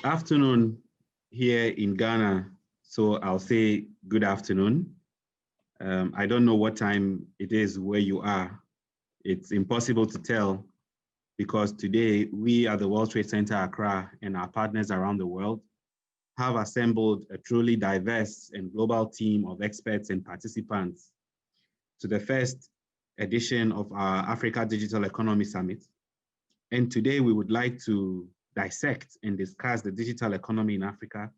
afternoon here in Ghana, so I'll say good afternoon. I don't know what time it is where you are. It's impossible to tell because today we at the World Trade Center Accra and our partners around the world have assembled a truly diverse and global team of experts and participants to the first edition of our Africa Digital Economy Summit. And today we would like to dissect and discuss the digital economy in Africa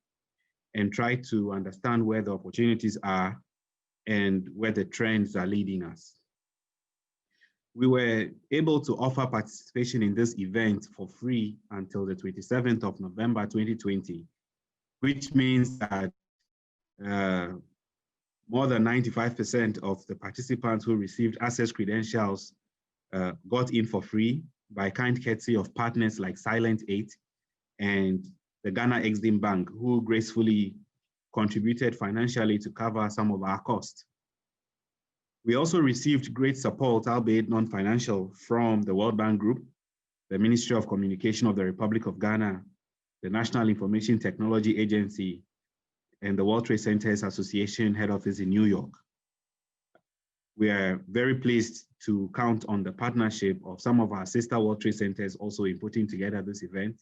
and try to understand where the opportunities are and where the trends are leading us. We were able to offer participation in this event for free until the 27th of November 2020, which means that more than 95% of the participants who received access credentials got in for free by kind courtesy of partners like Silent 8 and the Ghana Exim Bank, who gracefully contributed financially to cover some of our costs. We also received great support, albeit non-financial, from the World Bank Group, the Ministry of Communication of the Republic of Ghana, the National Information Technology Agency, and the World Trade Centers Association head office in New York. We are very pleased to count on the partnership of some of our sister World Trade Centers also in putting together this event.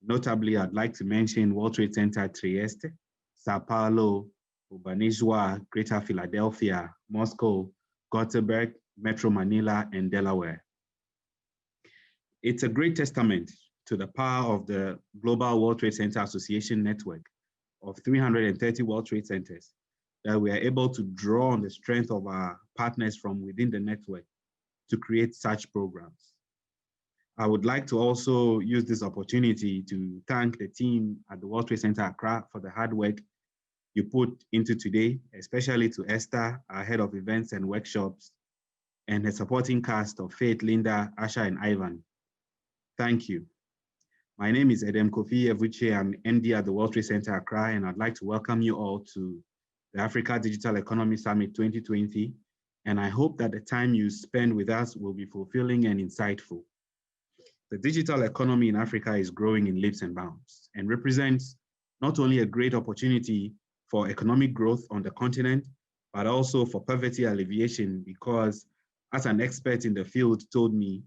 Notably, I'd like to mention World Trade Center Trieste, Sao Paulo, Urbanizwa, Greater Philadelphia, Moscow, Gothenburg, Metro Manila, and Delaware. It's a great testament to the power of the Global World Trade Center Association network of 330 World Trade Centers that we are able to draw on the strength of our partners from within the network to create such programs. I would like to also use this opportunity to thank the team at the World Trade Center Accra for the hard work you put into today, especially to Esther, our head of events and workshops, and her supporting cast of Faith, Linda, Asha, and Ivan. Thank you. My name is Kofi. I'm MD at the World Trade Center Accra, and I'd like to welcome you all to the Africa Digital Economy Summit 2020. And I hope that the time you spend with us will be fulfilling and insightful. The digital economy in Africa is growing in leaps and bounds and represents not only a great opportunity for economic growth on the continent, but also for poverty alleviation, because as an expert in the field told me,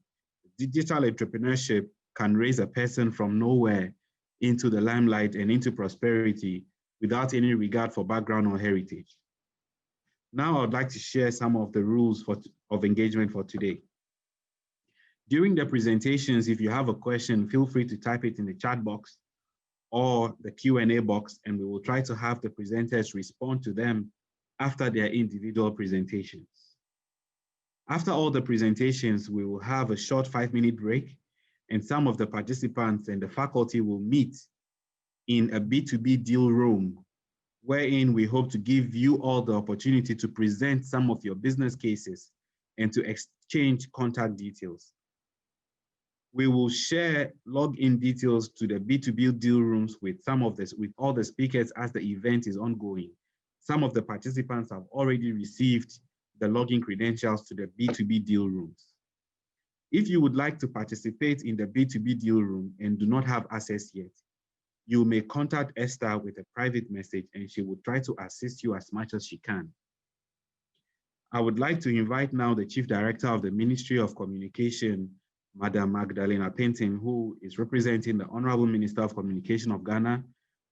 digital entrepreneurship can raise a person from nowhere into the limelight and into prosperity without any regard for background or heritage. Now I'd like to share some of the rules of engagement for today. During the presentations, if you have a question, feel free to type it in the chat box or the Q&A box, and we will try to have the presenters respond to them after their individual presentations. After all the presentations, we will have a short 5-minute break, and some of the participants and the faculty will meet in a B2B deal room, wherein we hope to give you all the opportunity to present some of your business cases and to exchange contact details. We will share login details to the B2B deal rooms with all the speakers as the event is ongoing. Some of the participants have already received the login credentials to the B2B deal rooms. If you would like to participate in the B2B deal room and do not have access yet, you may contact Esther with a private message and she will try to assist you as much as she can. I would like to invite now the Chief Director of the Ministry of Communication, Madam Magdalena Penting, who is representing the Honorable Minister of Communication of Ghana,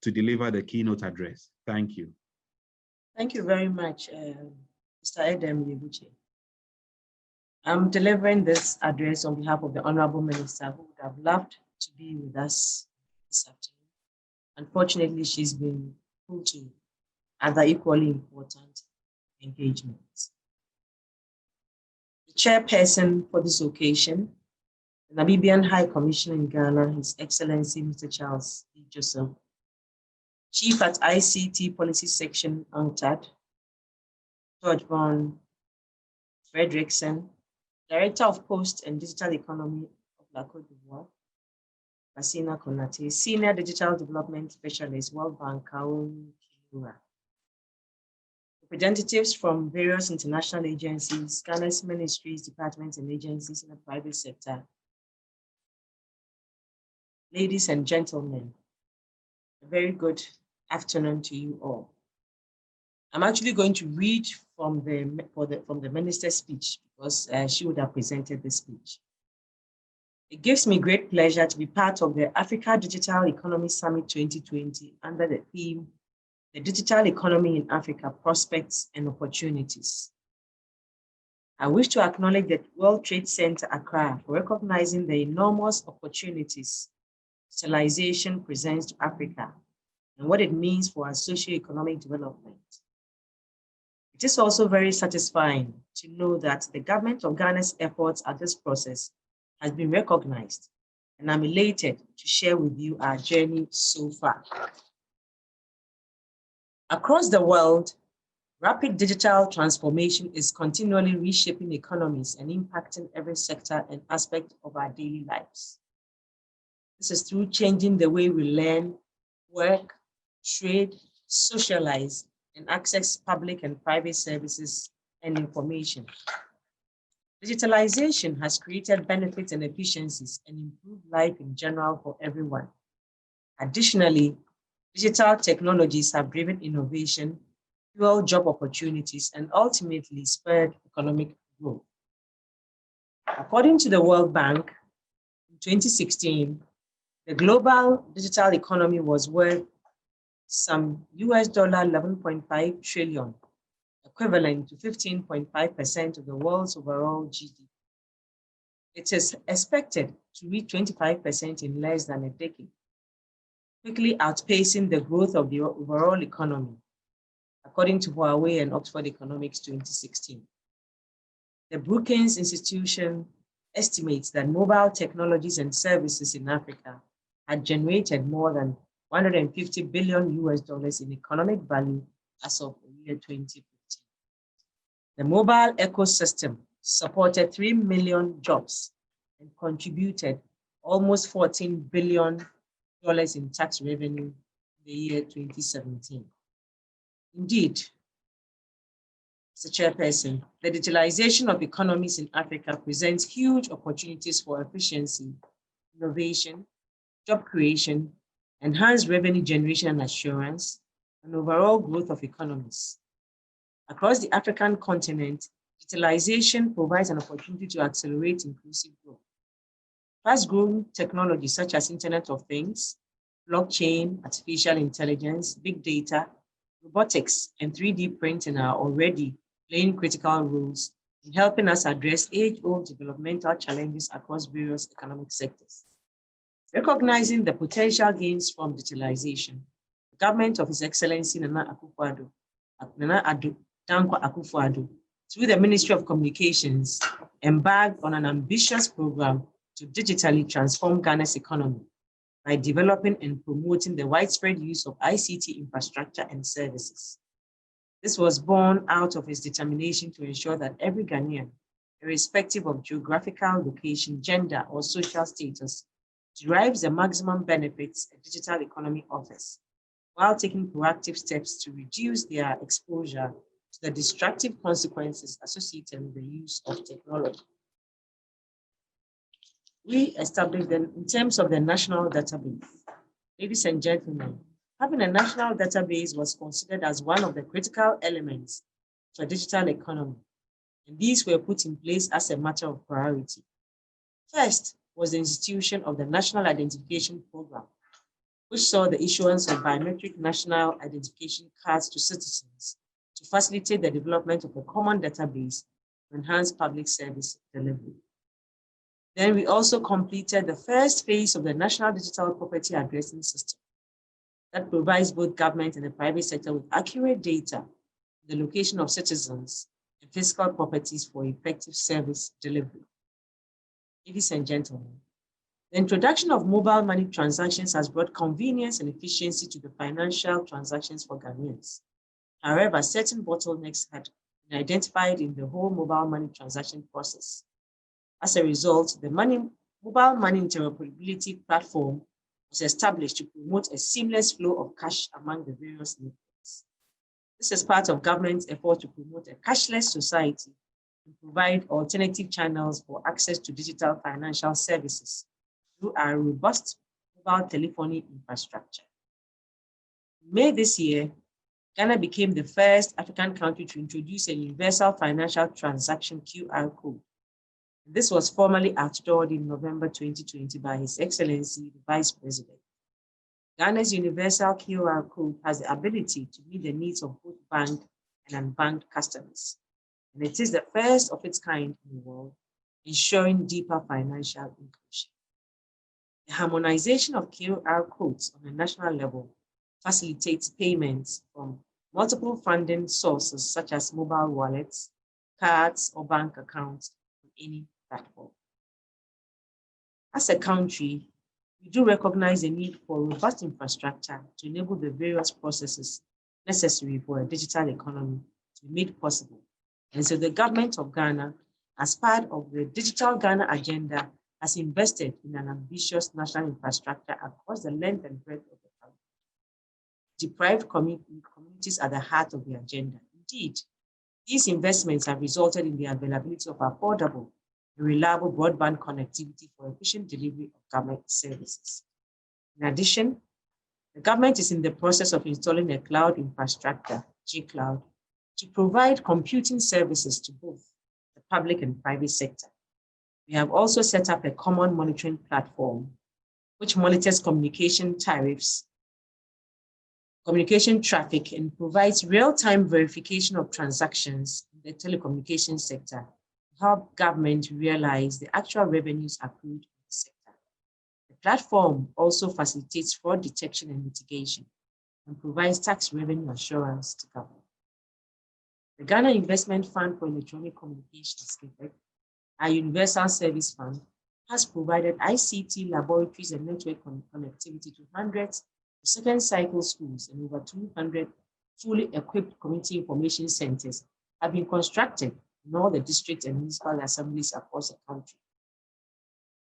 to deliver the keynote address. Thank you. Thank you very much, Mr. Edem Yebuche. I'm delivering this address on behalf of the Honorable Minister, who would have loved to be with us this afternoon. Unfortunately, she's been pulled to other equally important engagements. The chairperson for this occasion, the Namibian High Commissioner in Ghana, His Excellency Mr. Charles E. Joseph, Chief at ICT Policy Section, UNCTAD, George von Frederickson, Director of Post and Digital Economy of La Côte d'Ivoire, Basina Konate, Senior Digital Development Specialist, World Bank, Kaun Kiura. Representatives from various international agencies, Ghana's ministries, departments, and agencies in the private sector. Ladies and gentlemen, A very good afternoon to you all. I'm actually going to read from the minister's speech because she would have presented the speech. It gives me great pleasure to be part of the Africa Digital Economy Summit 2020 under the theme, The Digital Economy in Africa, Prospects and Opportunities. I wish to acknowledge the World Trade Center Accra for recognizing the enormous opportunities digitalization presents to Africa and what it means for our socio-economic development. It is also very satisfying to know that the government of Ghana's efforts at this process has been recognized, and I'm elated to share with you our journey so far. Across the world, rapid digital transformation is continually reshaping economies and impacting every sector and aspect of our daily lives. This is through changing the way we learn, work, trade, socialize, and access public and private services and information. Digitalization has created benefits and efficiencies and improved life in general for everyone. Additionally, digital technologies have driven innovation, fueled job opportunities, and ultimately spurred economic growth. According to the World Bank, in 2016, the global digital economy was worth some US $11.5 trillion, equivalent to 15.5% of the world's overall GDP. It is expected to reach 25% in less than a decade, quickly outpacing the growth of the overall economy, according to Huawei and Oxford Economics 2016. The Brookings Institution estimates that mobile technologies and services in Africa had generated more than $150 billion in economic value as of the year 2015. The mobile ecosystem supported 3 million jobs and contributed almost $14 billion in tax revenue in the year 2017. Indeed, Mr. Chairperson, the digitalization of economies in Africa presents huge opportunities for efficiency, innovation, job creation, enhanced revenue generation and assurance, and overall growth of economies. Across the African continent, digitalization provides an opportunity to accelerate inclusive growth. Fast-growing technologies such as Internet of Things, blockchain, artificial intelligence, big data, robotics, and 3D printing are already playing critical roles in helping us address age-old developmental challenges across various economic sectors. Recognizing the potential gains from digitalization, the government of His Excellency Nana Addo Dankwa Akufo-Addo, through the Ministry of Communications, embarked on an ambitious program to digitally transform Ghana's economy by developing and promoting the widespread use of ICT infrastructure and services. This was born out of his determination to ensure that every Ghanaian, irrespective of geographical location, gender, or social status, derives the maximum benefits a digital economy offers, while taking proactive steps to reduce their exposure to the destructive consequences associated with the use of technology. We established them in terms of the national database. Ladies and gentlemen, having a national database was considered as one of the critical elements for digital economy, and these were put in place as a matter of priority. First was the institution of the National Identification Program, which saw the issuance of biometric national identification cards to citizens to facilitate the development of a common database to enhance public service delivery. Then we also completed the first phase of the National Digital Property Addressing System that provides both government and the private sector with accurate data on the location of citizens and physical properties for effective service delivery. Ladies and gentlemen, the introduction of mobile money transactions has brought convenience and efficiency to the financial transactions for Ghanaians. However, certain bottlenecks had been identified in the whole mobile money transaction process. As a result, the mobile money interoperability platform was established to promote a seamless flow of cash among the various networks. This is part of government's effort to promote a cashless society and provide alternative channels for access to digital financial services through our robust mobile telephony infrastructure. In May this year, Ghana became the first African country to introduce a universal financial transaction QR code. This was formally outlawed in November 2020 by His Excellency, the Vice President. Ghana's universal QR code has the ability to meet the needs of both banked and unbanked customers. And it is the first of its kind in the world, ensuring deeper financial inclusion. The harmonization of QR codes on a national level facilitates payments from multiple funding sources such as mobile wallets, cards, or bank accounts on any platform. As a country, we do recognize the need for robust infrastructure to enable the various processes necessary for a digital economy to be made possible. And so the government of Ghana, as part of the Digital Ghana agenda, has invested in an ambitious national infrastructure across the length and breadth of the country. Deprived communities are the heart of the agenda. Indeed, these investments have resulted in the availability of affordable and reliable broadband connectivity for efficient delivery of government services. In addition, the government is in the process of installing a cloud infrastructure, G-Cloud, to provide computing services to both the public and private sector. We have also set up a common monitoring platform which monitors communication tariffs, communication traffic, and provides real-time verification of transactions in the telecommunications sector to help government realize the actual revenues accrued in the sector. The platform also facilitates fraud detection and mitigation and provides tax revenue assurance to government. The Ghana Investment Fund for Electronic Communications, our Universal Service Fund, has provided ICT laboratories and network connectivity to hundreds of second cycle schools, and over 200 fully equipped community information centers have been constructed in all the district and municipal assemblies across the country.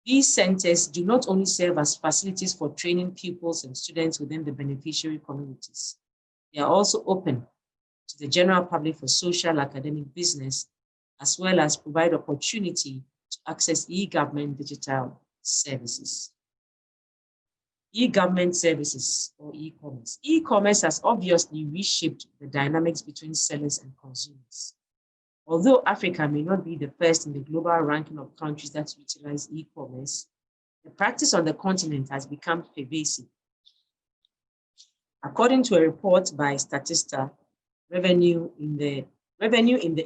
These centers do not only serve as facilities for training pupils and students within the beneficiary communities, they are also open to the general public for social, academic, business, as well as provide opportunity to access e-government digital services. E-government services, or e-commerce. E-commerce has obviously reshaped the dynamics between sellers and consumers. Although Africa may not be the first in the global ranking of countries that utilize e-commerce, the practice on the continent has become pervasive. According to a report by Statista, revenue in the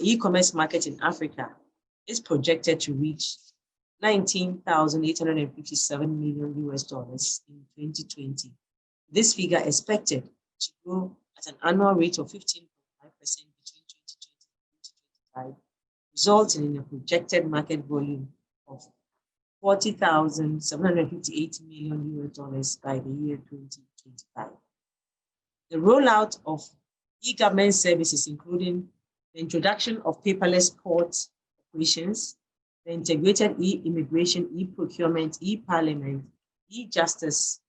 e-commerce market in Africa is projected to reach $19,857 million in 2020. This figure is expected to grow at an annual rate of 15.5% between 2020 and 2025, resulting in a projected market volume of $40,758 million by the year 2025. The rollout of e-government services, including the introduction of paperless port operations, the integrated e-immigration, e-procurement, e-parliament, e-justice,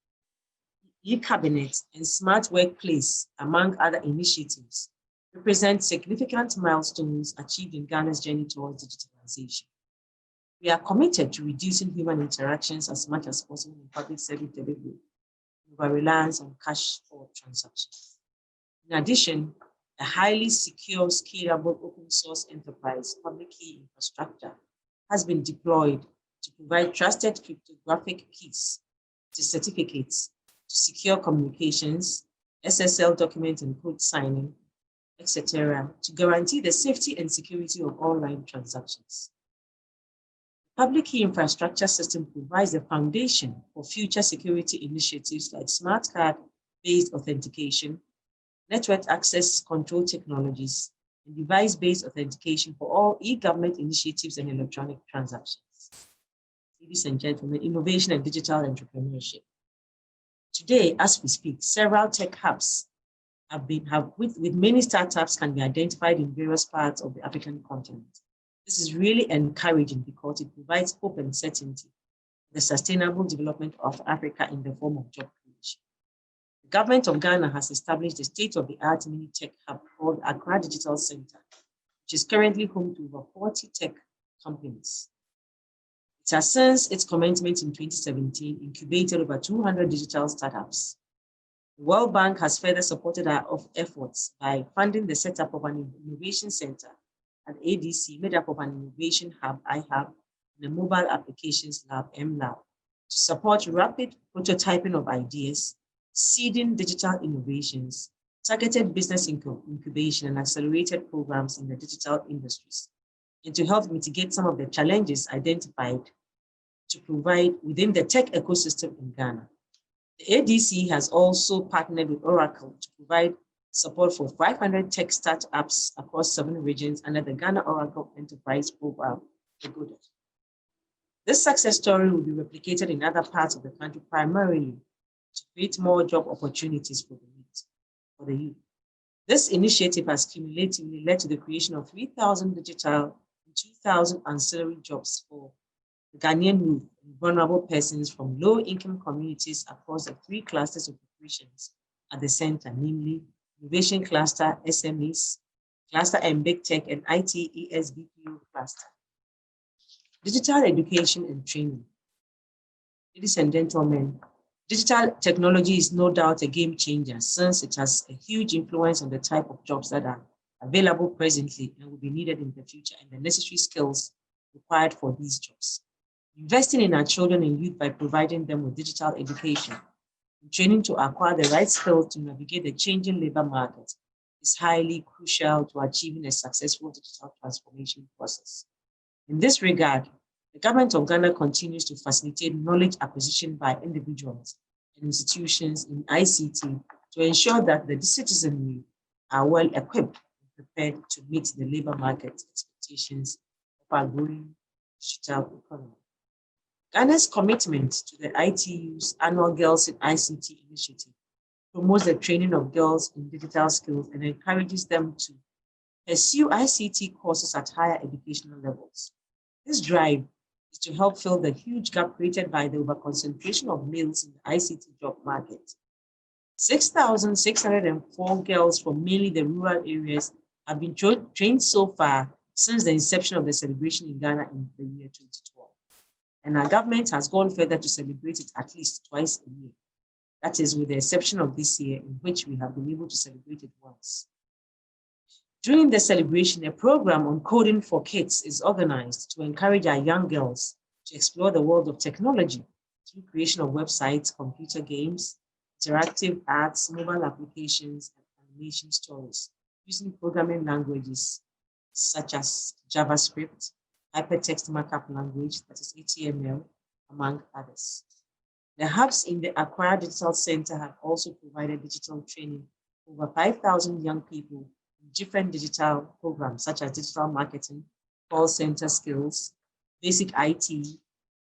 e-cabinet, and smart workplace, among other initiatives, represent significant milestones achieved in Ghana's journey towards digitalization. We are committed to reducing human interactions as much as possible in public service delivery, over reliance on cash for transactions. In addition, a highly secure, scalable open source enterprise public key infrastructure has been deployed to provide trusted cryptographic keys to certificates, to secure communications, SSL document and code signing, etc., to guarantee the safety and security of online transactions. The public key infrastructure system provides the foundation for future security initiatives like smart card-based authentication, network access control technologies, and device-based authentication for all e-government initiatives and electronic transactions. Ladies and gentlemen, innovation and digital entrepreneurship. Today, as we speak, several tech hubs with many startups can be identified in various parts of the African continent. This is really encouraging because it provides hope and certainty for the sustainable development of Africa in the form of job creation. The government of Ghana has established a state-of-the-art mini tech hub called Accra Digital Center, which is currently home to over 40 tech companies. It has, since its commencement in 2017, incubated over 200 digital startups. The World Bank has further supported our efforts by funding the setup of an innovation center at ADC made up of an innovation hub, iHub, and a mobile applications lab, MLab, to support rapid prototyping of ideas, seeding digital innovations, targeted business incubation, and accelerated programs in the digital industries, and to help mitigate some of the challenges identified to provide within the tech ecosystem in Ghana. The ADC has also partnered with Oracle to provide support for 500 tech startups across 7 regions under the Ghana Oracle Enterprise Program. This success story will be replicated in other parts of the country, primarily to create more job opportunities for the youth. This initiative has cumulatively led to the creation of 3,000 digital and 2,000 ancillary jobs for the Ghanaian youth and vulnerable persons from low-income communities across the 3 clusters of operations at the center, namely Innovation Cluster, SMEs, Cluster and Big Tech, and ITES BPO Cluster. Digital education and training. Ladies and gentlemen, digital technology is no doubt a game changer since it has a huge influence on the type of jobs that are available presently and will be needed in the future and the necessary skills required for these jobs. Investing in our children and youth by providing them with digital education and training to acquire the right skills to navigate the changing labor market is highly crucial to achieving a successful digital transformation process. In this regard, the government of Ghana continues to facilitate knowledge acquisition by individuals and institutions in ICT to ensure that the citizenry are well equipped and prepared to meet the labor market expectations of our growing digital economy. Ghana's commitment to the ITU's annual Girls in ICT initiative promotes the training of girls in digital skills and encourages them to pursue ICT courses at higher educational levels. This drive is to help fill the huge gap created by the overconcentration of males in the ICT job market. 6,604 girls from mainly the rural areas have been trained so far since the inception of the celebration in Ghana in the year 2012. And our government has gone further to celebrate it at least twice a year. That is with the exception of this year, in which we have been able to celebrate it once. During the celebration, a program on coding for kids is organized to encourage our young girls to explore the world of technology through creation of websites, computer games, interactive arts, mobile applications, and animation stories using programming languages such as JavaScript, hypertext markup language, that is HTML, among others. The hubs in the Accra Digital Center have also provided digital training for over 5,000 young people in different digital programs such as digital marketing, call center skills, basic IT,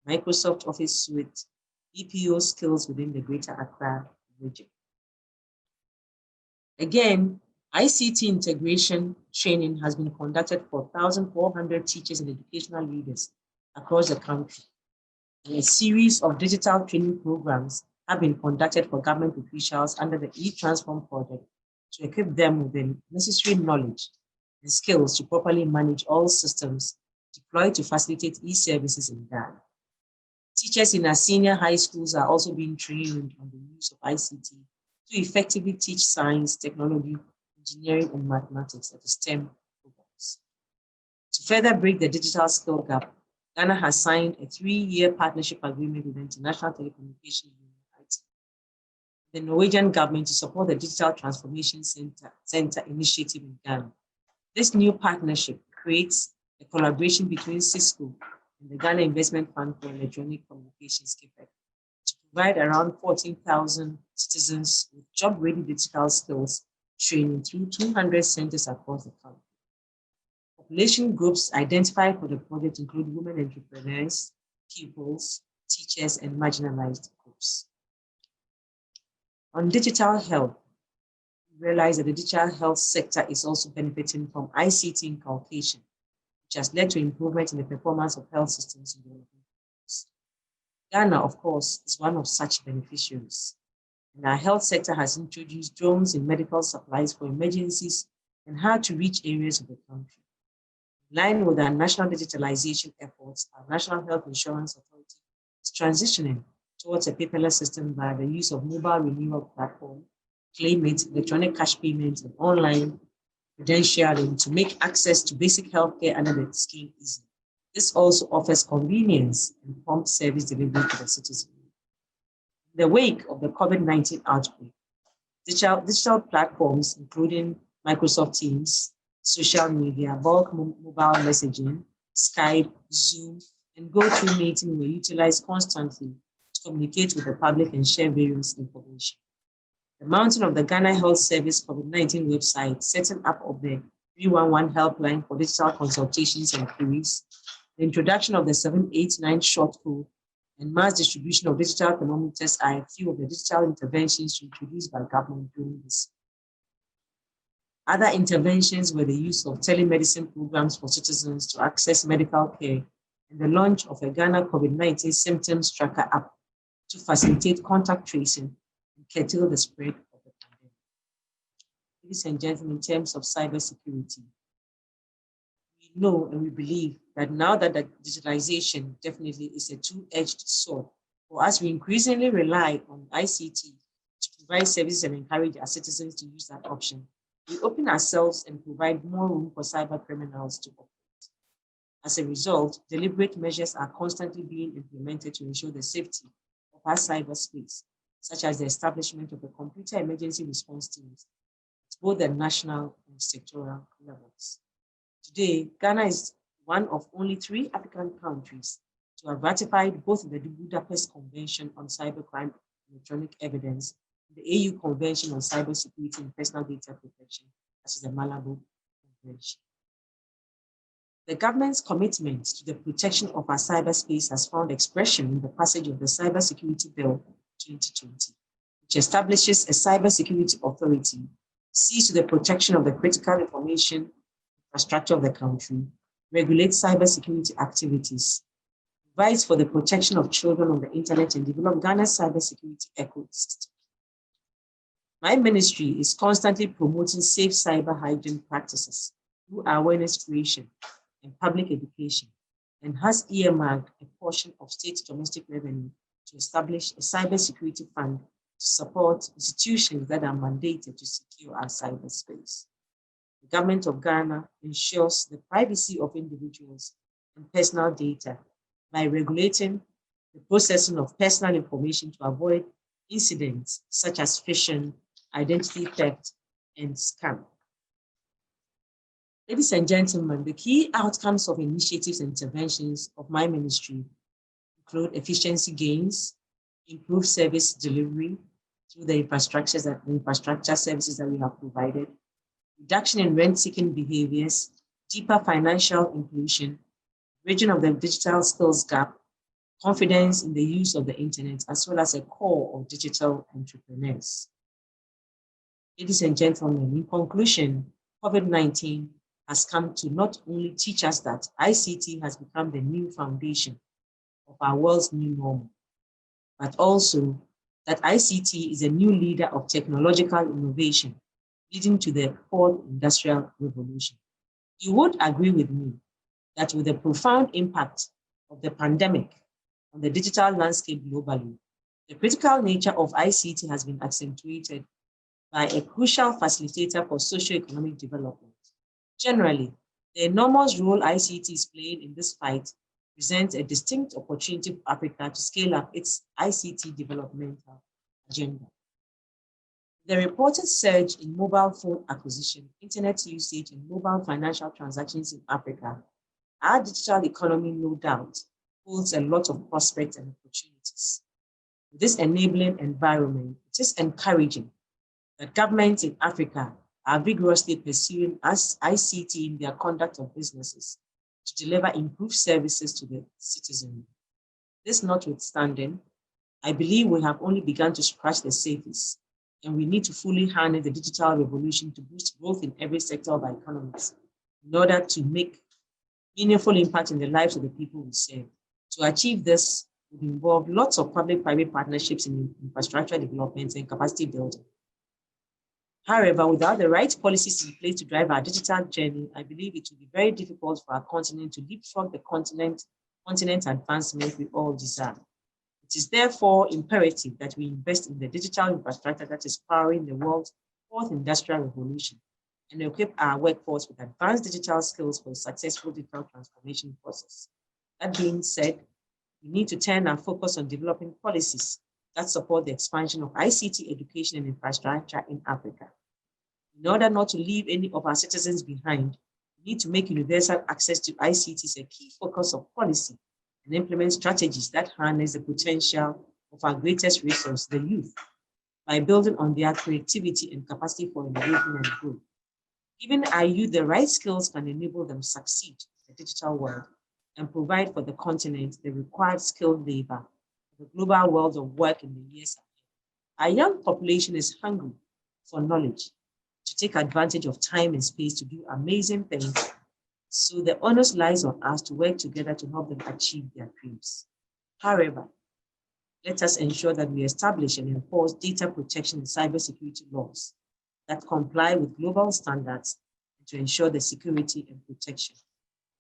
Microsoft Office Suite, BPO skills within the Greater Accra region. Again, ICT integration training has been conducted for 1,400 teachers and educational leaders across the country. And a series of digital training programs have been conducted for government officials under the e-Transform project to equip them with the necessary knowledge and skills to properly manage all systems deployed to facilitate e-services in Ghana. Teachers in our senior high schools are also being trained on the use of ICT to effectively teach science, technology, engineering, and mathematics, that is STEM programs. To further break the digital skill gap, Ghana has signed a 3-year partnership agreement with the International Telecommunication Union, IT, the Norwegian government to support the Digital Transformation Center initiative in Ghana. This new partnership creates a collaboration between Cisco and the Ghana Investment Fund for Electronic Communications (KIFEC) to provide around 14,000 citizens with job-ready digital skills training through 200 centers across the country. Population groups identified for the project include women entrepreneurs, pupils, teachers, and marginalized groups. On digital health, we realize that the digital health sector is also benefiting from ICT inculcation, which has led to improvement in the performance of health systems in developing countries. Ghana, of course, is one of such beneficiaries. And our health sector has introduced drones in medical supplies for emergencies and hard-to-reach areas of the country. In line with our national digitalization efforts, our National Health Insurance Authority is transitioning towards a paperless system by the use of mobile renewal platform claim it, electronic cash payments, and online credentialing to make access to basic healthcare under the scheme easy. This also offers convenience and prompt service delivery to the citizen. In the wake of the COVID-19 outbreak, digital platforms, including Microsoft Teams, social media, bulk mobile messaging, Skype, Zoom, and GoToMeeting were utilized constantly to communicate with the public and share various information. The mounting of the Ghana Health Service COVID-19 website, setting up of the 311 helpline for digital consultations and queries, the introduction of the 789 short code, and mass distribution of digital thermometers are a few of the digital interventions introduced by government during this. Other interventions were the use of telemedicine programs for citizens to access medical care and the launch of a Ghana COVID-19 symptoms tracker app to facilitate contact tracing and curtail the spread of the pandemic. Ladies and gentlemen, in terms of cybersecurity, we know and we believe that now that the digitalization definitely is a two-edged sword, for us, we increasingly rely on ICT to provide services and encourage our citizens to use that option. We open ourselves and provide more room for cyber criminals to operate. As a result, deliberate measures are constantly being implemented to ensure the safety of our cyberspace, such as the establishment of the computer emergency response teams at both the national and sectoral levels. Today, Ghana is one of only 3 African countries to have ratified both the Budapest Convention on Cybercrime and Electronic Evidence and the AU Convention on Cybersecurity and Personal Data Protection, as is the Malabo Convention. The government's commitment to the protection of our cyberspace has found expression in the passage of the Cybersecurity Bill 2020, which establishes a cybersecurity authority, sees to the protection of the critical information infrastructure of the country, regulates cybersecurity activities, provides for the protection of children on the internet, and develop Ghana's cybersecurity ecosystem. My ministry is constantly promoting safe cyber hygiene practices through awareness creation and public education, and has earmarked a portion of state domestic revenue to establish a cybersecurity fund to support institutions that are mandated to secure our cyberspace. The government of Ghana ensures the privacy of individuals and personal data by regulating the processing of personal information to avoid incidents such as phishing, identity theft, and scam. Ladies and gentlemen, the key outcomes of initiatives and interventions of my ministry include efficiency gains, improved service delivery through the infrastructure services that we have provided, reduction in rent-seeking behaviors, deeper financial inclusion, bridging of the digital skills gap, confidence in the use of the internet, as well as a core of digital entrepreneurs. Ladies and gentlemen, in conclusion, COVID-19 has come to not only teach us that ICT has become the new foundation of our world's new normal, but also that ICT is a new leader of technological innovation, leading to the 4th industrial revolution. You would agree with me that with the profound impact of the pandemic on the digital landscape globally, the critical nature of ICT has been accentuated by a crucial facilitator for socio-economic development. Generally, the enormous role ICT is playing in this fight presents a distinct opportunity for Africa to scale up its ICT developmental agenda. The reported surge in mobile phone acquisition, internet usage, and mobile financial transactions in Africa, our digital economy, no doubt, holds a lot of prospects and opportunities. With this enabling environment, it is encouraging that governments in Africa are vigorously pursuing ICT in their conduct of businesses to deliver improved services to the citizen. This notwithstanding, I believe we have only begun to scratch the surface, and we need to fully harness the digital revolution to boost growth in every sector of our economies in order to make meaningful impact in the lives of the people we serve. To achieve this would involve lots of public-private partnerships in infrastructure development and capacity building. However, without the right policies in place to drive our digital journey, I believe it will be very difficult for our continent to leapfrog the continent advancement we all desire. It is therefore imperative that we invest in the digital infrastructure that is powering the world's fourth industrial revolution and equip our workforce with advanced digital skills for a successful digital transformation process. That being said, we need to turn our focus on developing policies that support the expansion of ICT education and infrastructure in Africa. In order not to leave any of our citizens behind, we need to make universal access to ICT a key focus of policy and implement strategies that harness the potential of our greatest resource, the youth, by building on their creativity and capacity for innovation and growth. Giving our youth the right skills can enable them to succeed in the digital world and provide for the continent the required skilled labor for the global world of work in the years ahead. Our young population is hungry for knowledge to take advantage of time and space to do amazing things. So the onus lies on us to work together to help them achieve their dreams. However, let us ensure that we establish and enforce data protection and cybersecurity laws that comply with global standards and to ensure the security and protection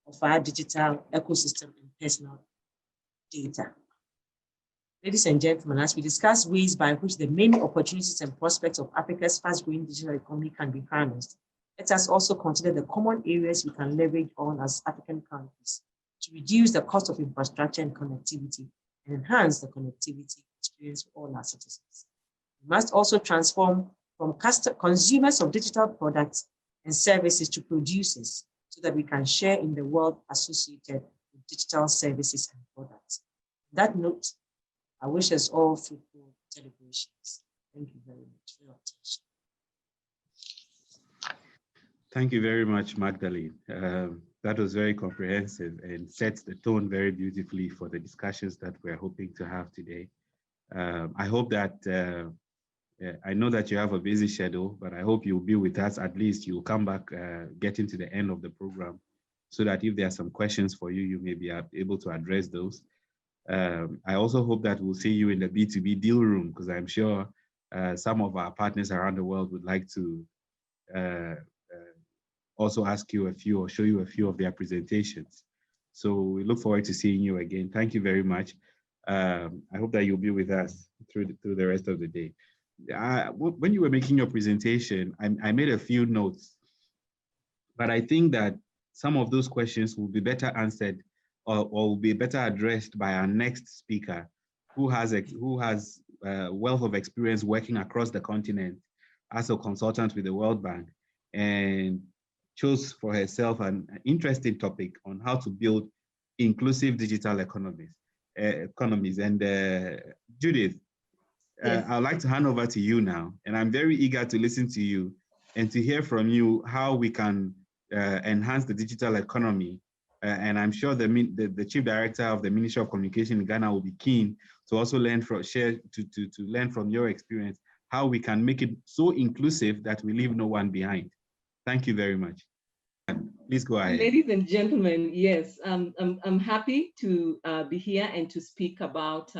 of our digital ecosystem and personal data. Ladies and gentlemen, as we discuss ways by which the many opportunities and prospects of Africa's fast-growing digital economy can be harnessed, let us also consider the common areas we can leverage on as African countries to reduce the cost of infrastructure and connectivity and enhance the connectivity experience for all our citizens. We must also transform from consumers of digital products and services to producers so that we can share in the wealth associated with digital services and products. On that note, I wish us all fruitful deliberations. Thank you very much for your attention. Thank you very much, Magdalene. That was very comprehensive and sets the tone very beautifully for the discussions that we're hoping to have today. I hope that, I know that you have a busy schedule, but I hope you'll be with us. At least you'll come back getting to the end of the program so that if there are some questions for you, you may be able to address those. I also hope that we'll see you in the B2B deal room, because I'm sure some of our partners around the world would like to also ask you a few or show you a few of their presentations. So we look forward to seeing you again. Thank you very much. I hope that you'll be with us through the rest of the day. When you were making your presentation, I made a few notes, but I think that some of those questions will be better answered or will be better addressed by our next speaker, who has a wealth of experience working across the continent as a consultant with the World Bank, and chose for herself an interesting topic on how to build inclusive digital economies. And Judith, yes. I'd like to hand over to you now, and I'm very eager to listen to you and to hear from you how we can enhance the digital economy. And I'm sure the Chief Director of the Ministry of Communication in Ghana will be keen to also learn from learn from your experience how we can make it so inclusive that we leave no one behind. Thank you very much. Please go ahead. Ladies and gentlemen, yes, I'm happy to be here and to speak about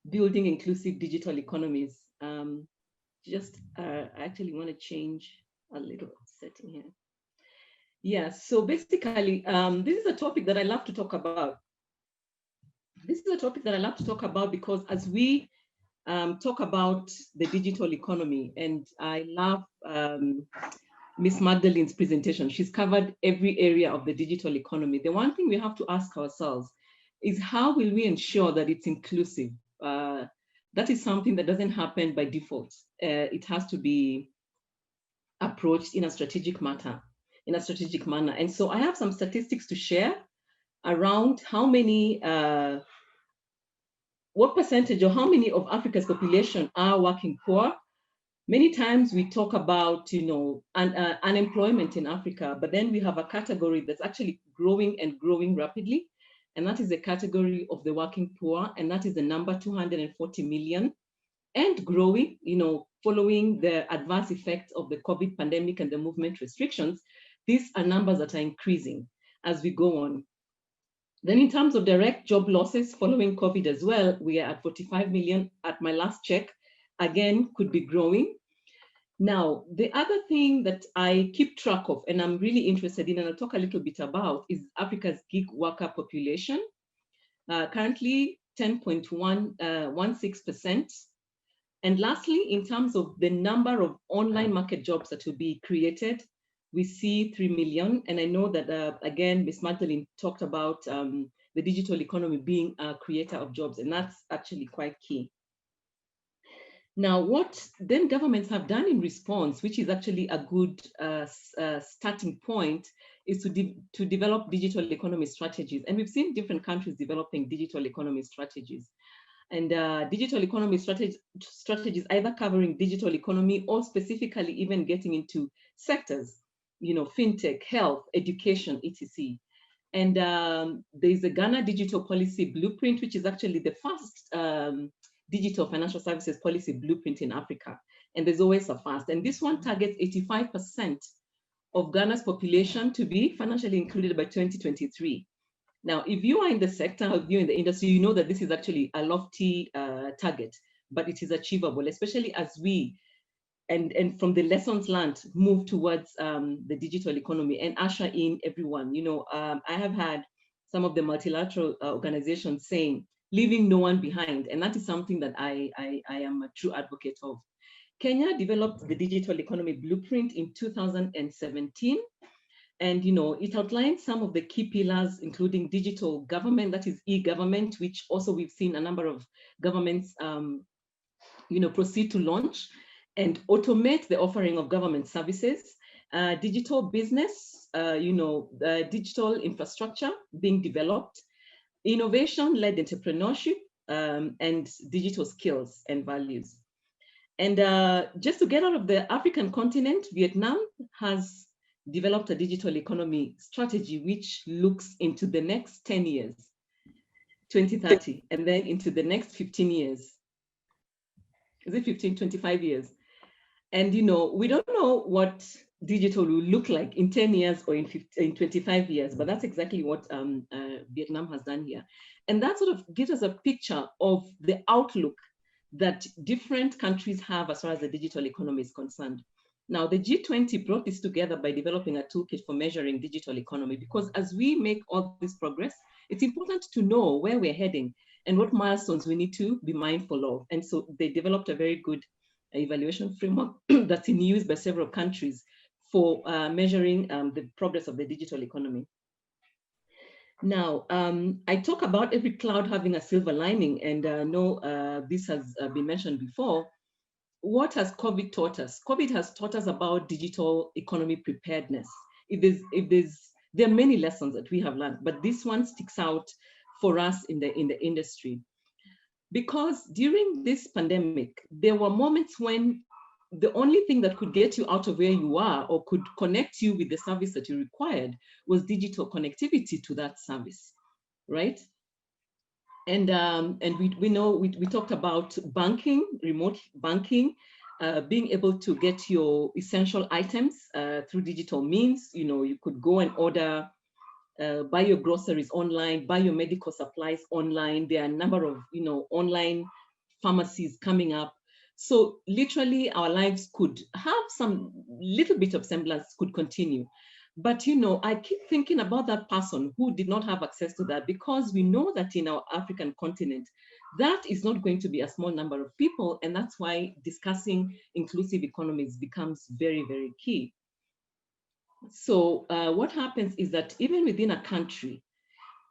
building inclusive digital economies. I actually want to change a little setting here. Yeah, so basically, this is a topic that I love to talk about. This is a topic that I love to talk about because as we talk about the digital economy, and I love Ms. Magdalene's presentation. She's covered every area of the digital economy. The one thing we have to ask ourselves is how will we ensure that it's inclusive? That is something that doesn't happen by default. It has to be approached in a strategic manner. And so I have some statistics to share around how many, what percentage or how many of Africa's population are working poor. Many times we talk about, unemployment in Africa, but then we have a category that's actually growing and growing rapidly. And that is the category of the working poor. And that is the number 240 million and growing, following the adverse effects of the COVID pandemic and the movement restrictions. These are numbers that are increasing as we go on. Then in terms of direct job losses following COVID as well, we are at 45 million at my last check. Again, could be growing. Now, the other thing that I keep track of, and I'm really interested in, and I'll talk a little bit about, is Africa's gig worker population. Currently, 10.16%. And lastly, in terms of the number of online market jobs that will be created, we see 3 million. And I know that, again, Ms. Magdalene talked about the digital economy being a creator of jobs, and that's actually quite key. Now, what then governments have done in response, which is actually a good starting point, is to develop digital economy strategies. And we've seen different countries developing digital economy strategies. And digital economy strategies either covering digital economy or specifically even getting into sectors, fintech, health, education, etc. And there's a Ghana Digital Policy Blueprint, which is actually the first digital financial services policy blueprint in Africa. And there's always a first. And this one targets 85% of Ghana's population to be financially included by 2023. Now, if you are in the sector, if you're in the industry, you know that this is actually a lofty target, but it is achievable, especially as we, and from the lessons learned, move towards the digital economy and usher in everyone. I have had some of the multilateral organizations saying, leaving no one behind. And that is something that I am a true advocate of. Kenya developed the Digital Economy Blueprint in 2017. And it outlines some of the key pillars, including digital government, that is e-government, which also we've seen a number of governments proceed to launch, and automate the offering of government services, digital business, digital infrastructure being developed, innovation-led entrepreneurship, and digital skills and values. And just to get out of the African continent, Vietnam has developed a digital economy strategy which looks into the next 10 years, 2030, and then into the next 15 years. Is it 15, 25 years? And we don't know what digital will look like in 10 years or in 25 years, but that's exactly what Vietnam has done here. And that sort of gives us a picture of the outlook that different countries have as far as the digital economy is concerned. Now, the G20 brought this together by developing a toolkit for measuring digital economy, because as we make all this progress, it's important to know where we're heading and what milestones we need to be mindful of. And so they developed a very good evaluation framework that's in use by several countries for measuring the progress of the digital economy. Now, I talk about every cloud having a silver lining, and I know this has been mentioned before. What has COVID taught us? COVID has taught us about digital economy preparedness. There are many lessons that we have learned, but this one sticks out for us in the industry. Because during this pandemic, there were moments when the only thing that could get you out of where you are or could connect you with the service that you required was digital connectivity to that service, right? And we know, we talked about banking, remote banking, being able to get your essential items through digital means. You could go and order, buy your groceries online, buy your medical supplies online. There are a number of online pharmacies coming up. So literally our lives could have some little bit of semblance, could continue. But I keep thinking about that person who did not have access to that, because we know that in our African continent, that is not going to be a small number of people. And that's why discussing inclusive economies becomes very, very key. So what happens is that even within a country,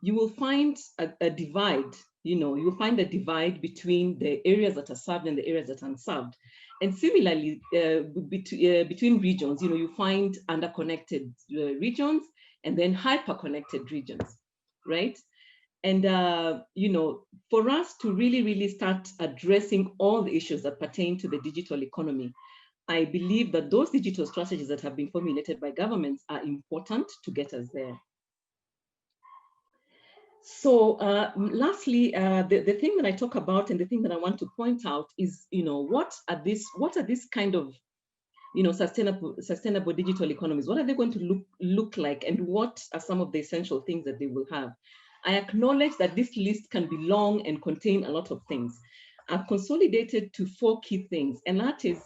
you will find a divide. You will find a divide between the areas that are served and the areas that are unserved. And similarly, between regions, you find underconnected regions and then hyper-connected regions, right? And, for us to really, really start addressing all the issues that pertain to the digital economy, I believe that those digital strategies that have been formulated by governments are important to get us there. So lastly, the thing that I talk about and the thing that I want to point out is, what are these kind of, sustainable digital economies? What are they going to look like, and what are some of the essential things that they will have? I acknowledge that this list can be long and contain a lot of things. I've consolidated to 4 key things, and that is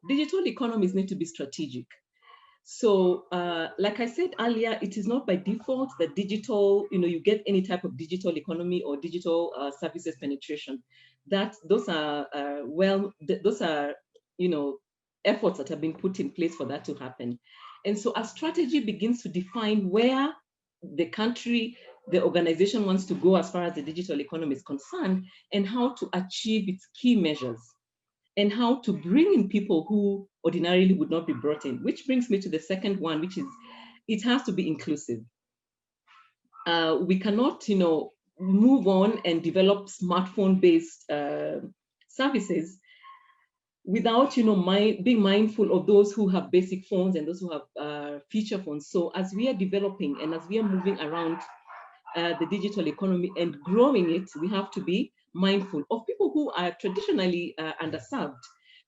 digital economies need to be strategic. So like I said earlier, it is not by default that digital, you get any type of digital economy or digital services penetration. Those are efforts that have been put in place for that to happen. And so a strategy begins to define where the country, the organization wants to go as far as the digital economy is concerned, and how to achieve its key measures, and how to bring in people who ordinarily would not be brought in, which brings me to the second one, which is it has to be inclusive. We cannot, move on and develop smartphone-based services without, being mindful of those who have basic phones and those who have feature phones. So as we are developing and as we are moving around the digital economy and growing it, we have to be mindful of people who are traditionally underserved.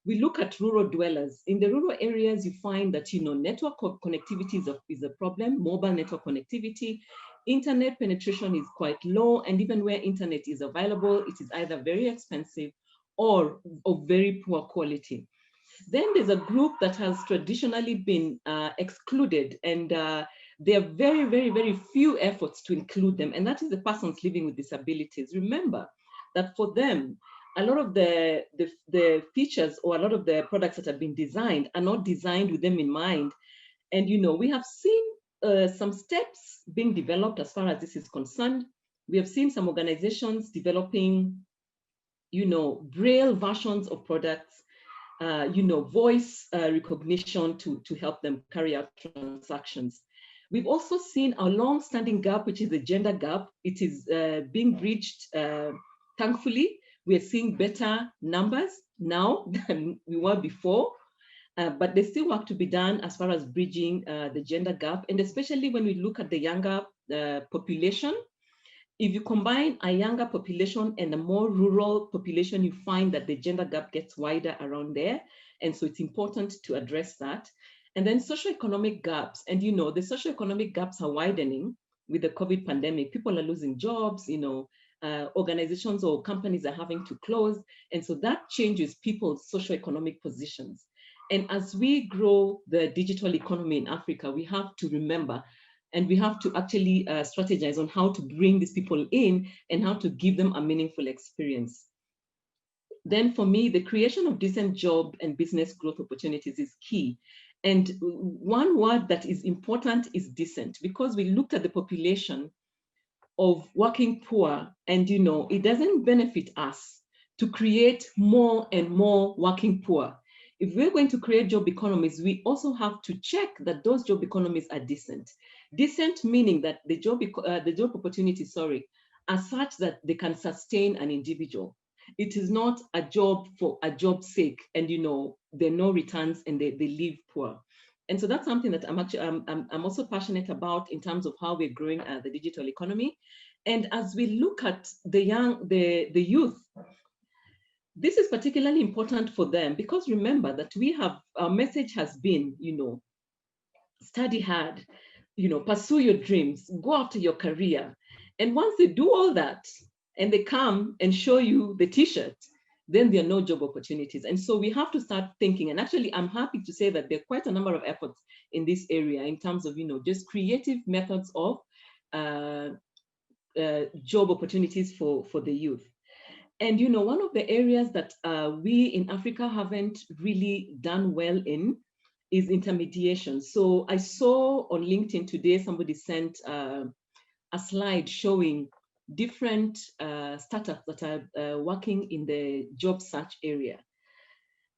We look at rural dwellers. In the rural areas, you find that network connectivity is a problem, mobile network connectivity. Internet penetration is quite low, and even where internet is available, it is either very expensive or of very poor quality. Then there's a group that has traditionally been excluded, and there are very, very, very few efforts to include them, and that is the persons living with disabilities. Remember that for them, a lot of the features or a lot of the products that have been designed are not designed with them in mind. And we have seen some steps being developed as far as this is concerned. We have seen some organizations developing, braille versions of products, voice recognition to help them carry out transactions. We've also seen a long-standing gap, which is the gender gap. It is being bridged, thankfully. We are seeing better numbers now than we were before, but there's still work to be done as far as bridging the gender gap, and especially when we look at the younger population. If you combine a younger population and a more rural population, you find that the gender gap gets wider around there. And so it's important to address that. And then socioeconomic gaps. And the socioeconomic gaps are widening with the COVID pandemic. People are losing jobs, organizations or companies are having to close. And so that changes people's socioeconomic positions. And as we grow the digital economy in Africa, we have to remember, and we have to actually strategize on how to bring these people in and how to give them a meaningful experience. Then for me, the creation of decent job and business growth opportunities is key. And one word that is important is decent, because we looked at the population of working poor, and it doesn't benefit us to create more and more working poor. If we're going to create job economies, we also have to check that those job economies are decent. Decent meaning that the job opportunities, are such that they can sustain an individual. It is not a job for a job's sake, and there are no returns and they live poor. And so that's something that I'm also passionate about in terms of how we're growing the digital economy. And as we look at the youth, this is particularly important for them, because remember that our message has been, study hard, pursue your dreams, go after your career. And once they do all that and they come and show you the t-shirt, then there are no job opportunities. And so we have to start thinking, and actually I'm happy to say that there are quite a number of efforts in this area in terms of, just creative methods of job opportunities for the youth. And one of the areas that we in Africa haven't really done well in is intermediation. So I saw on LinkedIn today, somebody sent a slide showing different startups that are working in the job search area.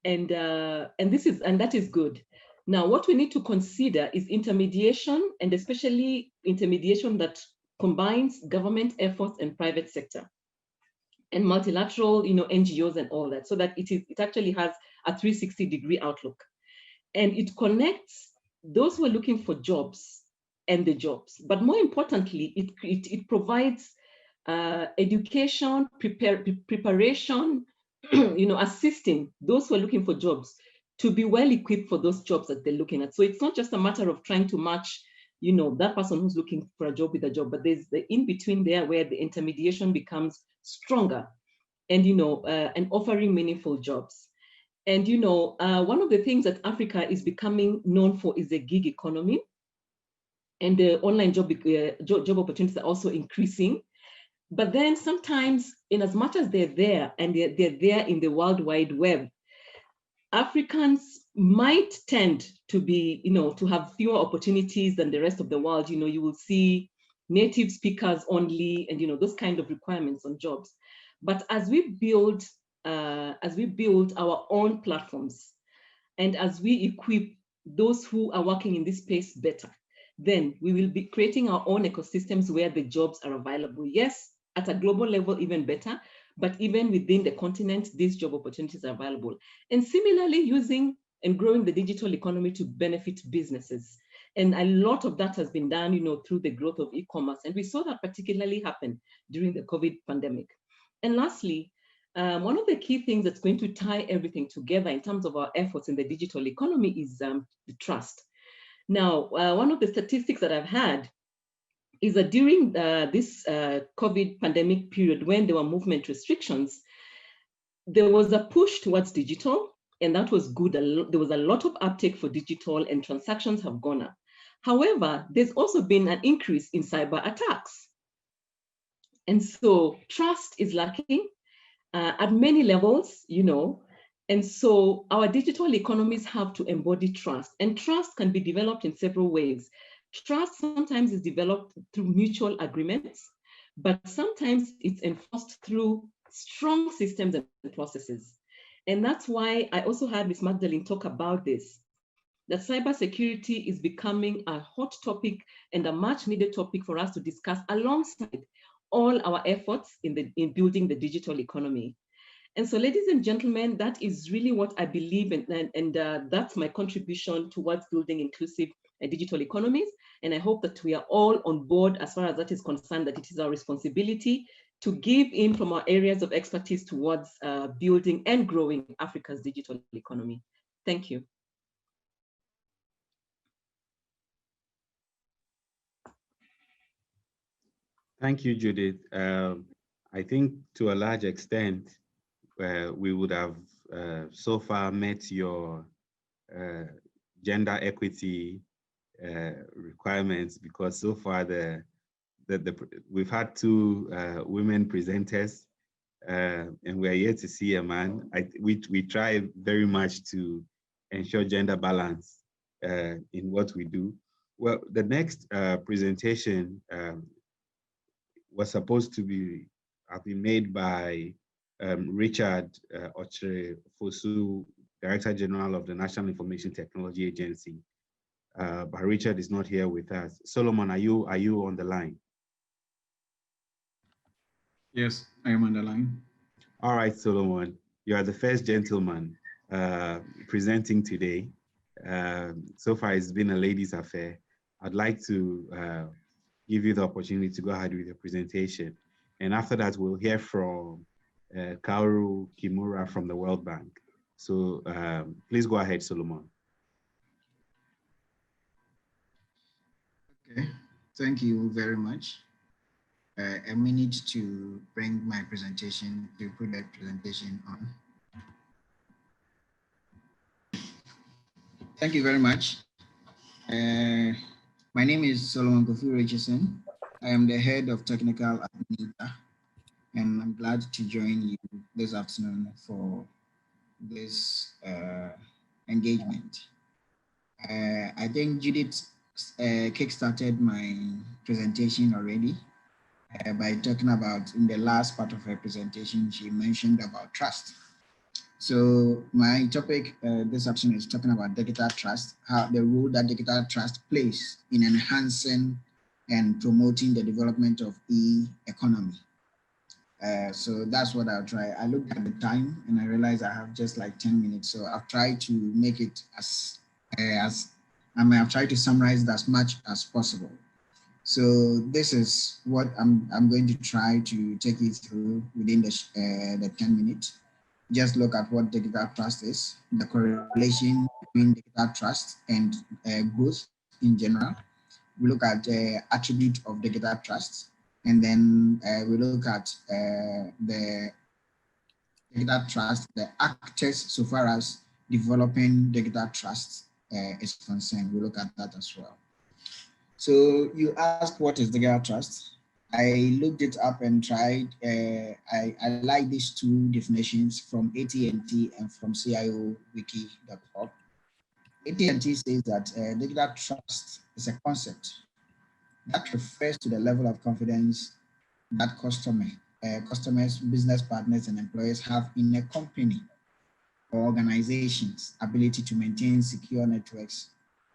And that is good. Now, what we need to consider is intermediation, and especially intermediation that combines government efforts and private sector, and multilateral, NGOs and all that, so that it actually has a 360-degree outlook. And it connects those who are looking for jobs and the jobs. But more importantly, it provides education, preparation, assisting those who are looking for jobs to be well equipped for those jobs that they're looking at. So it's not just a matter of trying to match, that person who's looking for a job with a job, but there's the in-between there where the intermediation becomes stronger and, and offering meaningful jobs. And one of the things that Africa is becoming known for is the gig economy, and the online job opportunities are also increasing. But then sometimes, in as much as they're there and they're there in the World Wide Web, Africans might tend to be, to have fewer opportunities than the rest of the world. You will see native speakers only, and those kind of requirements on jobs. But as we build our own platforms, and as we equip those who are working in this space better, then we will be creating our own ecosystems where the jobs are available. Yes, at a global level, even better, but even within the continent, these job opportunities are available. And similarly, using and growing the digital economy to benefit businesses. And a lot of that has been done, through the growth of e-commerce. And we saw that particularly happen during the COVID pandemic. And lastly, one of the key things that's going to tie everything together in terms of our efforts in the digital economy is the trust. Now, one of the statistics that I've had is that during this COVID pandemic period, when there were movement restrictions, there was a push towards digital, and that was good. There was a lot of uptake for digital, and transactions have gone up. However, there's also been an increase in cyber attacks. And so trust is lacking at many levels, and so our digital economies have to embody trust, and trust can be developed in several ways. Trust sometimes is developed through mutual agreements, but sometimes it's enforced through strong systems and processes. And that's why I also had Ms. Magdalene talk about this, that cybersecurity is becoming a hot topic and a much needed topic for us to discuss alongside all our efforts in building the digital economy. And so, ladies and gentlemen, that is really what I believe in, and that's my contribution towards building inclusive digital economies. And I hope that we are all on board as far as that is concerned, that it is our responsibility to give in from our areas of expertise towards building and growing Africa's digital economy. Thank you. Thank you, Judith. I think to a large extent, we would have so far met your gender equity requirements, because so far we've had two women presenters, and we're yet to see a man. We try very much to ensure gender balance in what we do. Well, the next presentation was supposed to have been made by Richard Fosu, Director General of the National Information Technology Agency. But Richard is not here with us. Solomon, are you on the line? Yes, I am on the line. All right, Solomon, you are the first gentleman presenting today. So far, it's been a ladies' affair. I'd like to give you the opportunity to go ahead with your presentation. And after that, we'll hear from Kaoru Kimura from the World Bank. So please go ahead, Solomon. Okay, thank you very much. A minute to bring my presentation, to put that presentation on. Thank you very much. My name is Solomon Kofi Richardson. I am the head of technical at NITA, and I'm glad to join you this afternoon for this engagement. I think Judith kickstarted my presentation already by talking about, in the last part of her presentation, she mentioned about trust. So my topic this afternoon is talking about digital trust, how the role that digital trust plays in enhancing and promoting the development of e-economy. So that's what I'll try. I looked at the time and I realized I have just like 10 minutes. So I'll try to make it I'll try to summarize it as much as possible. So this is what I'm going to try to take you through within the 10 minutes. Just look at what digital trust is, the correlation between digital trust and growth in general. We look at the attribute of digital trust, and then we look at the digital trust, the actors so far as developing digital trust is concerned. We look at that as well. So you ask, what is digital trust? I looked it up and tried. I like these two definitions from AT&T and from CIOwiki.org. AT&T says that digital trust is a concept that refers to the level of confidence that customers, business partners, and employers have in a company or organization's ability to maintain secure networks,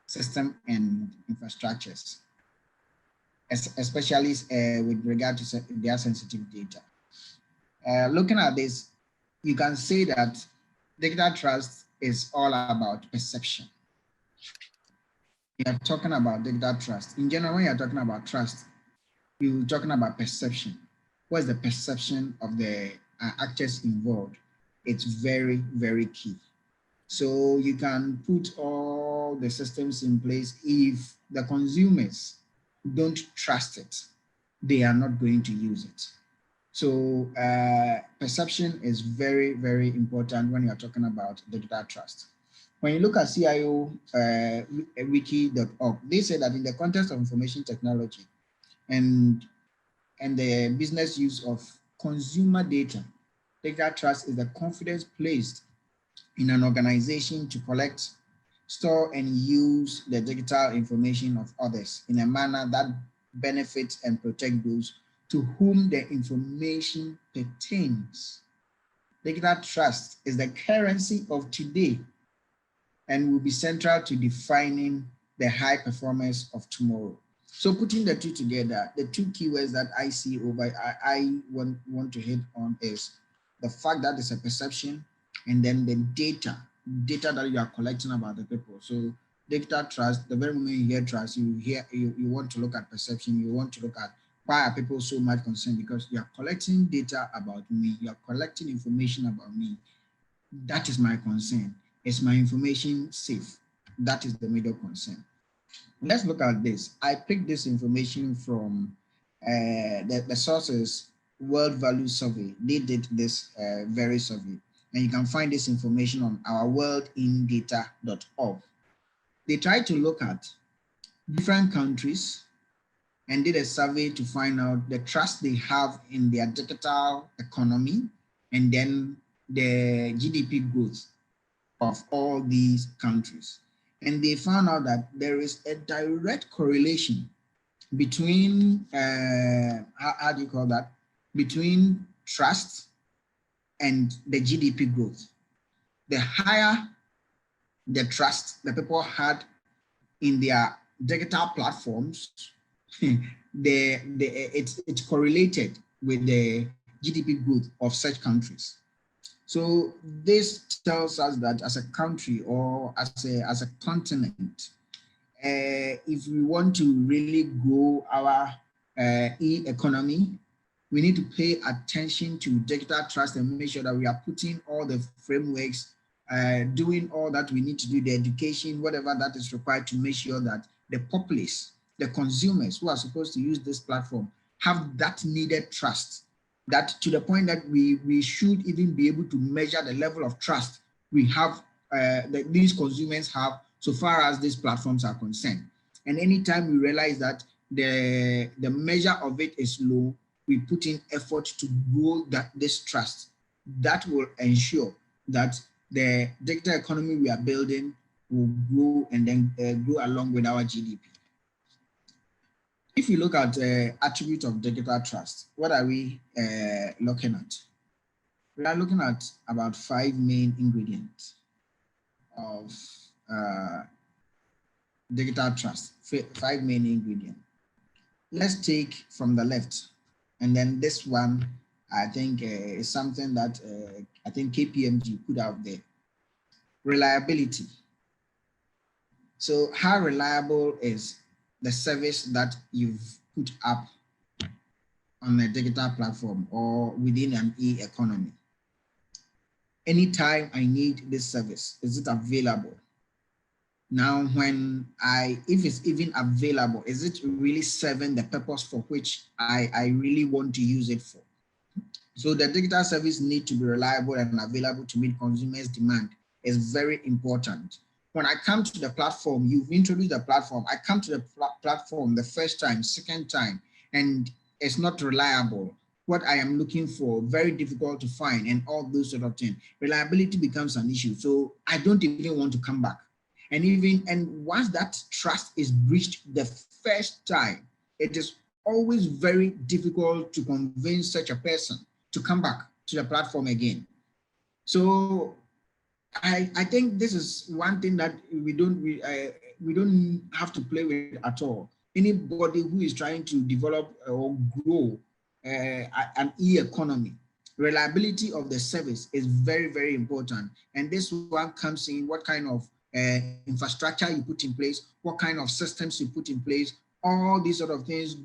system, and infrastructures, especially with regard to their sensitive data. Looking at this, you can say that digital trust is all about perception. You're talking about digital trust. In general, when you're talking about trust, you're talking about perception. What is the perception of the actors involved? It's very, very key. So you can put all the systems in place. If the consumers don't trust it, they are not going to use it. So perception is very, very important when you're talking about digital trust. When you look at CIOwiki.org, they say that in the context of information technology and the business use of consumer data, digital trust is the confidence placed in an organization to collect, store, and use the digital information of others in a manner that benefits and protects those to whom the information pertains. Digital trust is the currency of today and will be central to defining the high performance of tomorrow. So putting the two together, the two keywords that I see I want to hit on is the fact that it's a perception, and then the data that you are collecting about the people. So digital trust, the very moment you hear trust, you want to look at perception, you want to look at why are people so much concerned, because you are collecting data about me, you are collecting information about me. That is my concern. Is my information safe? That is the major concern. Let's look at this. I picked this information from the sources World Value Survey. They did this very survey, and you can find this information on our worldindata.org. They tried to look at different countries and did a survey to find out the trust they have in their digital economy and then the GDP growth of all these countries. And they found out that there is a direct correlation between, how do you call that? Between trust and the GDP growth. The higher the trust the people had in their digital platforms, it's correlated with the GDP growth of such countries. So this tells us that as a country or as a continent, if we want to really grow our e-economy, we need to pay attention to digital trust and make sure that we are putting all the frameworks, doing all that we need to do, the education, whatever that is required to make sure that the populace, the consumers who are supposed to use this platform have that needed trust, that to the point that we should even be able to measure the level of trust we have, that these consumers have so far as these platforms are concerned. And anytime we realize that the measure of it is low, we put in effort to grow this trust. That will ensure that the digital economy we are building will grow and then grow along with our GDP. If you look at attributes of digital trust, what are we looking at? We are looking at about 5 main ingredients of digital trust, 5 main ingredients. Let's take from the left. And then this one, I think is something that I think KPMG put out there. Reliability. So how reliable is the service that you've put up on a digital platform or within an e-economy? Anytime I need this service, is it available? Now, if it's even available, is it really serving the purpose for which I really want to use it for? So the digital service need to be reliable and available to meet consumers' demand is very important. When I come to the platform, you've introduced the platform. I come to the platform the first time, second time, and it's not reliable. What I am looking for, very difficult to find, and all those sort of things. Reliability becomes an issue. So I don't even want to come back. And once that trust is breached the first time, it is always very difficult to convince such a person to come back to the platform again. So I think this is one thing that we don't have to play with at all. Anybody who is trying to develop or grow an e-economy, reliability of the service is very, very important. And this one comes in what kind of infrastructure you put in place, what kind of systems you put in place. All these sort of things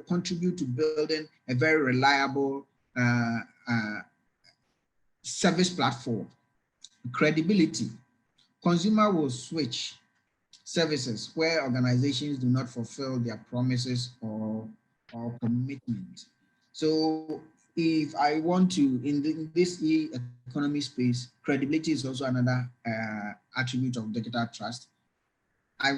contribute to building a very reliable service platform. Credibility. Consumer will switch services where organizations do not fulfill their promises or commitment. So if I want to, in this e-economy space, credibility is also another attribute of digital trust. I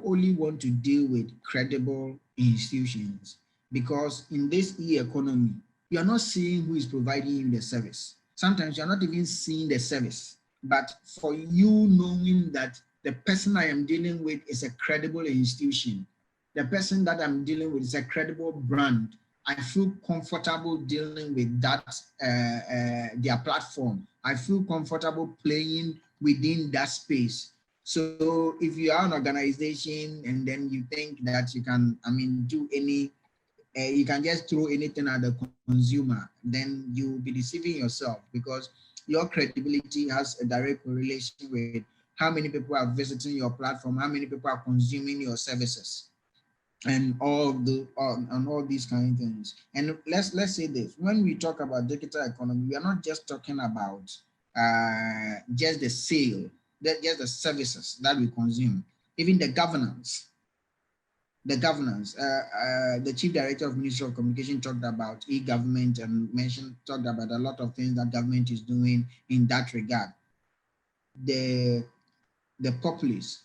only want to deal with credible institutions, because in this e-economy, you are not seeing who is providing you the service. Sometimes you're not even seeing the service, but for you knowing that the person I am dealing with is a credible institution, the person that I'm dealing with is a credible brand, I feel comfortable dealing with that, their platform. I feel comfortable playing within that space. So if you are an organization and then you think that you can, do any, you can just throw anything at the consumer, then you'll be deceiving yourself, because your credibility has a direct correlation with how many people are visiting your platform, how many people are consuming your services, and all these kind of things. And let's say this: when we talk about digital economy, we are not just talking about just the sale, just the services that we consume, even the governance. The chief director of Ministry of Communication talked about e-government and talked about a lot of things that government is doing in that regard. The populace,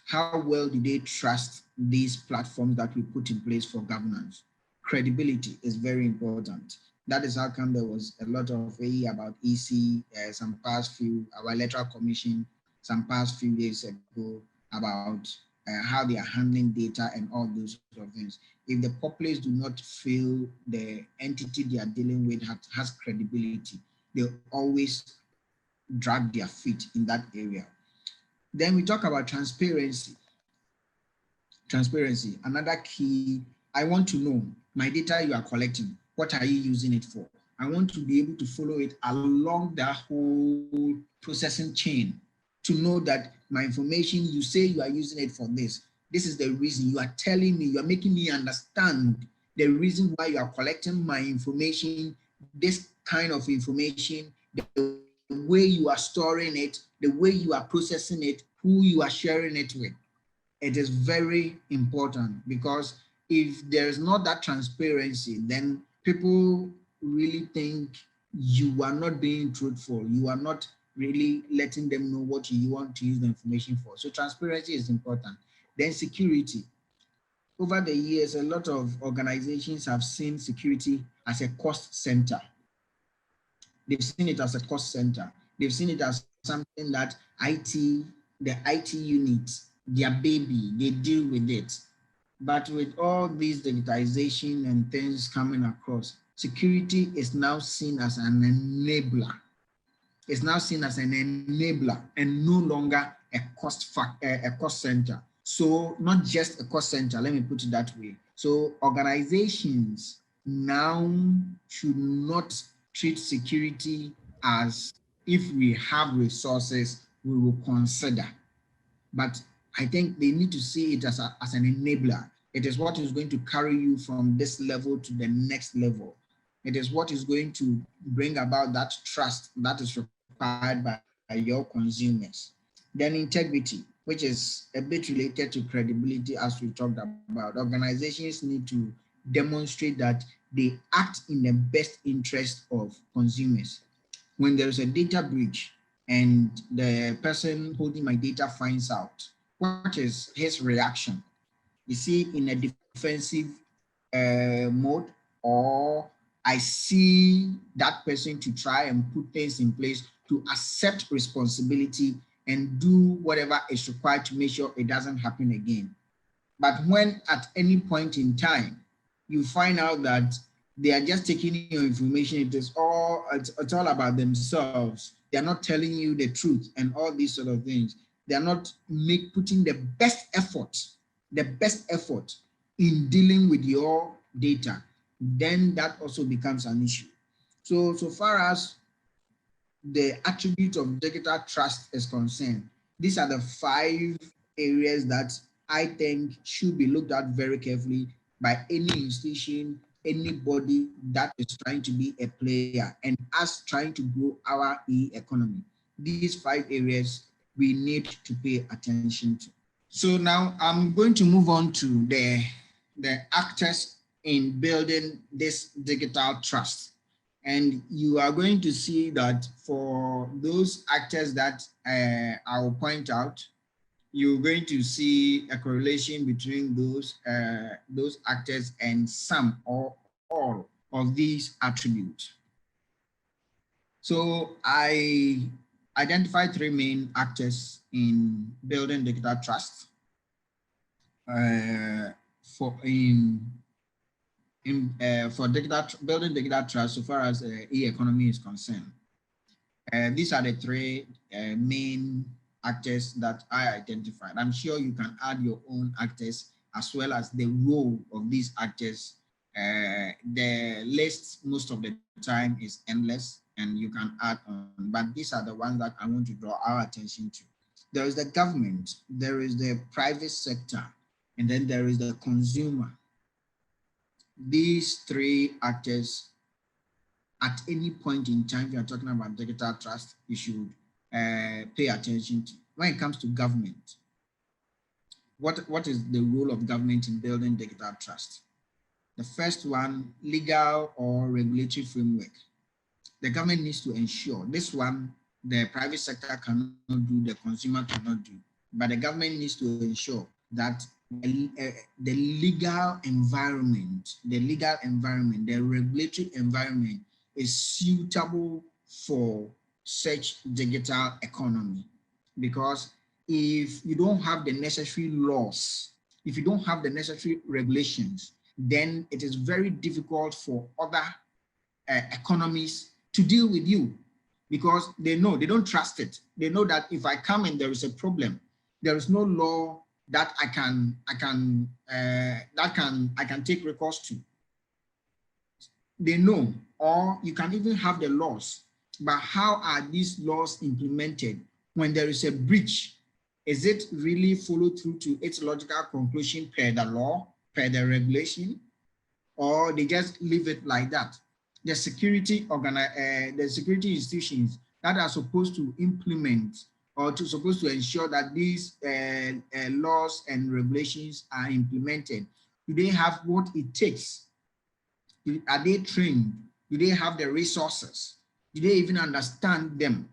how well do they trust these platforms that we put in place for governance? Credibility is very important. That is how come there was a lot of about EC, our electoral commission, some past few days ago, about how they are handling data and all those sort of things. If the populace do not feel the entity they are dealing with has credibility, they always drag their feet in that area. Then we talk about transparency. Transparency, another key. I want to know my data you are collecting, what are you using it for? I want to be able to follow it along the whole processing chain, to know that my information, you say you are using it for this. This is the reason. You are telling me, you are making me understand the reason why you are collecting my information, this kind of information, the way you are storing it, the way you are processing it, who you are sharing it with. It is very important, because if there is not that transparency, then people really think you are not being truthful. You are not really letting them know what you want to use the information for. So transparency is important. Then security. Over the years, a lot of organizations have seen security as a cost center. They've seen it as a cost center. They've seen it as something that the IT units, their baby, they deal with it. But with all these digitization and things coming across, security is now seen as an enabler. It's now seen as an enabler and no longer a cost center. So not just a cost center, let me put it that way. So organizations now should not treat security as, if we have resources, we will consider. But I think they need to see it as an enabler. It is what is going to carry you from this level to the next level. It is what is going to bring about that trust that is required by your consumers. Then integrity, which is a bit related to credibility, as we talked about. Organizations need to demonstrate that they act in the best interest of consumers. When there is a data breach and the person holding my data finds out, what is his reaction? Is he in a defensive mode, or I see that person to try and put things in place to accept responsibility and do whatever is required to make sure it doesn't happen again? But when at any point in time, you find out that they are just taking your information, it's all about themselves. They're not telling you the truth and all these sort of things. They're not putting the best effort in dealing with your data, then that also becomes an issue. So far as the attribute of digital trust is concerned, these are the 5 areas that I think should be looked at very carefully by any institution, anybody that is trying to be a player and us trying to grow our e-economy. These 5 areas we need to pay attention to. So now I'm going to move on to the actors in building this digital trust. And you are going to see that for those actors that I will point out, you're going to see a correlation between those actors and some or all of these attributes. So I identified 3 main actors in building digital trust. For building digital trust so far as e-economy is concerned. These are the 3 main actors that I identified. I'm sure you can add your own actors as well as the role of these actors. The list most of the time is endless and you can add on, but these are the ones that I want to draw our attention to. There is the government, there is the private sector, and then there is the consumer. These 3 actors, at any point in time, you are talking about digital trust, you should pay attention to. When it comes to government, what is the role of government in building digital trust? The first one, legal or regulatory framework. The government needs to ensure this one, the private sector cannot do, the consumer cannot do, but the government needs to ensure that the legal environment, the regulatory environment is suitable for such digital economy. Because if you don't have the necessary laws, if you don't have the necessary regulations, then it is very difficult for other economies to deal with you, because they don't trust it. They know that if I come and there is a problem, there is no law that I can take recourse to. They know, or you can even have the laws, but how are these laws implemented when there is a breach? Is it really followed through to its logical conclusion per the law, per the regulation, or they just leave it like that? The security institutions that are supposed to implement or supposed to ensure that these laws and regulations are implemented, do they have what it takes? Are they trained? Do they have the resources? Do they even understand them?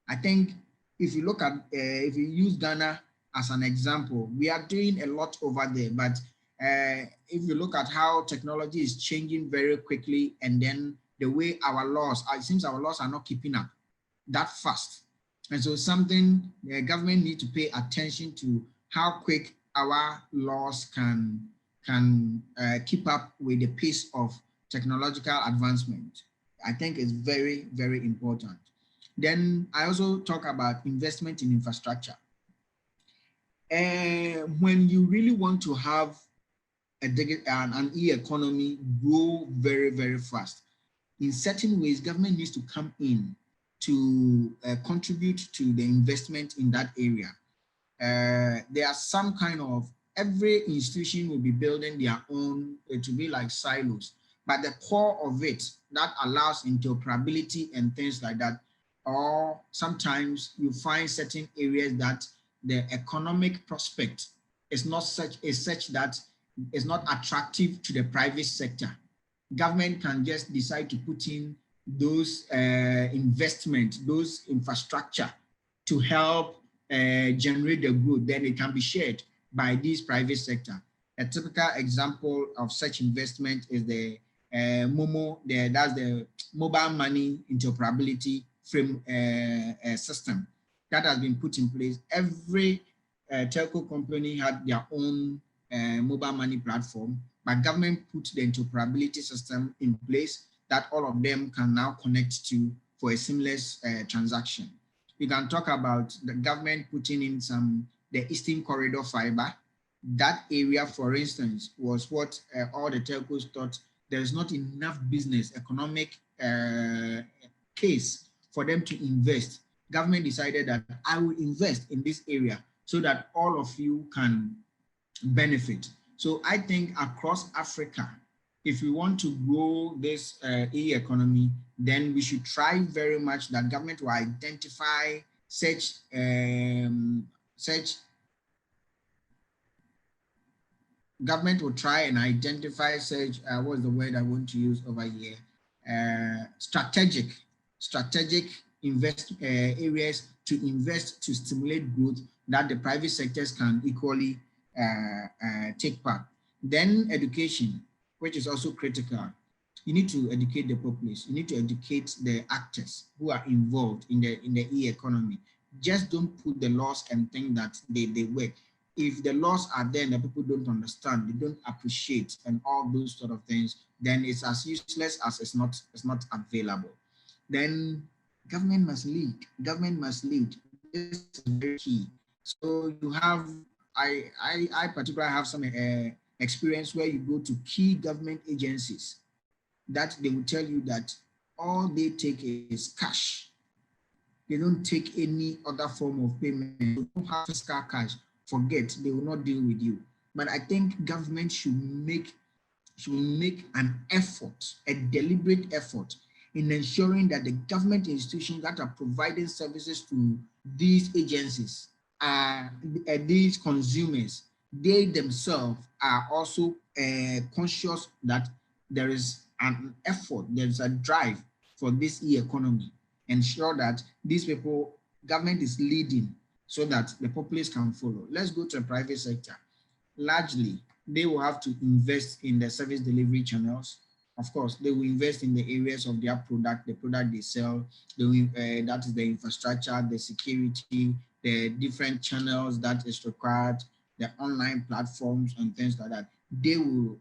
I think if you look at, if you use Ghana as an example, we are doing a lot over there, but if you look at how technology is changing very quickly, and then the way our laws, it seems our laws are not keeping up that fast. And so something the government needs to pay attention to, how quick our laws can keep up with the pace of technological advancement. I think it's very, very important. Then I also talk about investment in infrastructure. When you really want to have an e-economy grow very, very fast, in certain ways, government needs to come in to contribute to the investment in that area. There are some kind of, every institution will be building their own, to be like silos, but the core of it that allows interoperability and things like that, or sometimes you find certain areas that the economic prospect is such that it's not attractive to the private sector. government can just decide to put in those investment, those infrastructure to help generate the growth, then it can be shared by this private sector. A typical example of such investment is the MOMO, that's the mobile money interoperability frame system that has been put in place. Every telco company had their own mobile money platform, but government put the interoperability system in place that all of them can now connect to for a seamless transaction. We can talk about the government putting in the Eastern Corridor fiber. That area, for instance, was what all the telcos thought there's not enough business, economic case for them to invest. Government decided that I will invest in this area so that all of you can benefit. So I think across Africa, if we want to grow this e-economy, then we should try very much that government will identify such government will try and identify such, what's the word I want to use over here? Strategic invest areas to invest to stimulate growth that the private sectors can equally take part. Then education, which is also critical. You need to educate the populace. You need to educate the actors who are involved in the e-economy. Just don't put the laws and think that they work. If the laws are there and the people don't understand, they don't appreciate and all those sort of things, then it's as useless as it's not available. Then government must lead. Government must lead. This is very key. So you have, I particularly have some experience where you go to key government agencies that they will tell you that all they take is cash. They don't take any other form of payment. They don't have fiscal cash. Forget, they will not deal with you. But I think government should make an effort, a deliberate effort in ensuring that the government institutions that are providing services to these agencies, these consumers, they themselves are also conscious that there is an effort, there's a drive for this e-economy. Ensure that these people, government is leading so that the populace can follow. Let's go to the private sector. Largely, they will have to invest in the service delivery channels. Of course, they will invest in the areas of their product, the product they sell, that is the infrastructure, the security, the different channels that is required, the online platforms and things like that. They will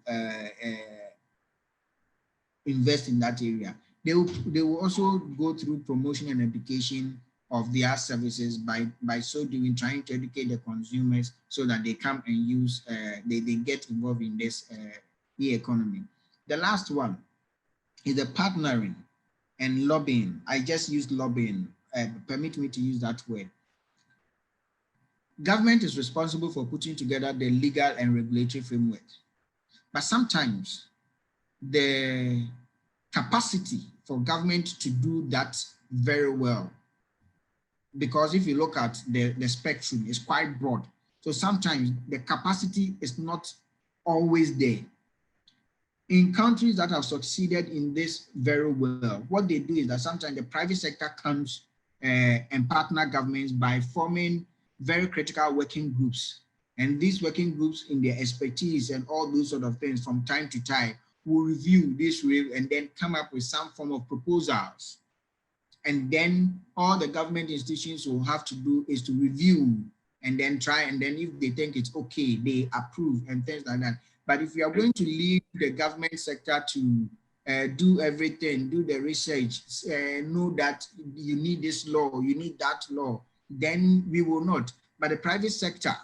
invest in that area. They will also go through promotion and education of their services by so doing, trying to educate the consumers so that they come and use, they get involved in this e-economy. The last one is the partnering and lobbying. I just used lobbying, permit me to use that word. Government is responsible for putting together the legal and regulatory framework, but sometimes the capacity for government to do that very well, because if you look at the spectrum, it's quite broad. So sometimes the capacity is not always there. In countries that have succeeded in this very well, what they do is that sometimes the private sector comes and partner governments by forming very critical working groups. And these working groups in their expertise and all those sort of things from time to time will review this and then come up with some form of proposals. And then all the government institutions will have to do is to review and then try, and then if they think it's okay, they approve and things like that. But if you are going to leave the government sector to do everything, do the research, know that you need this law, you need that law, then we will not. But the private sector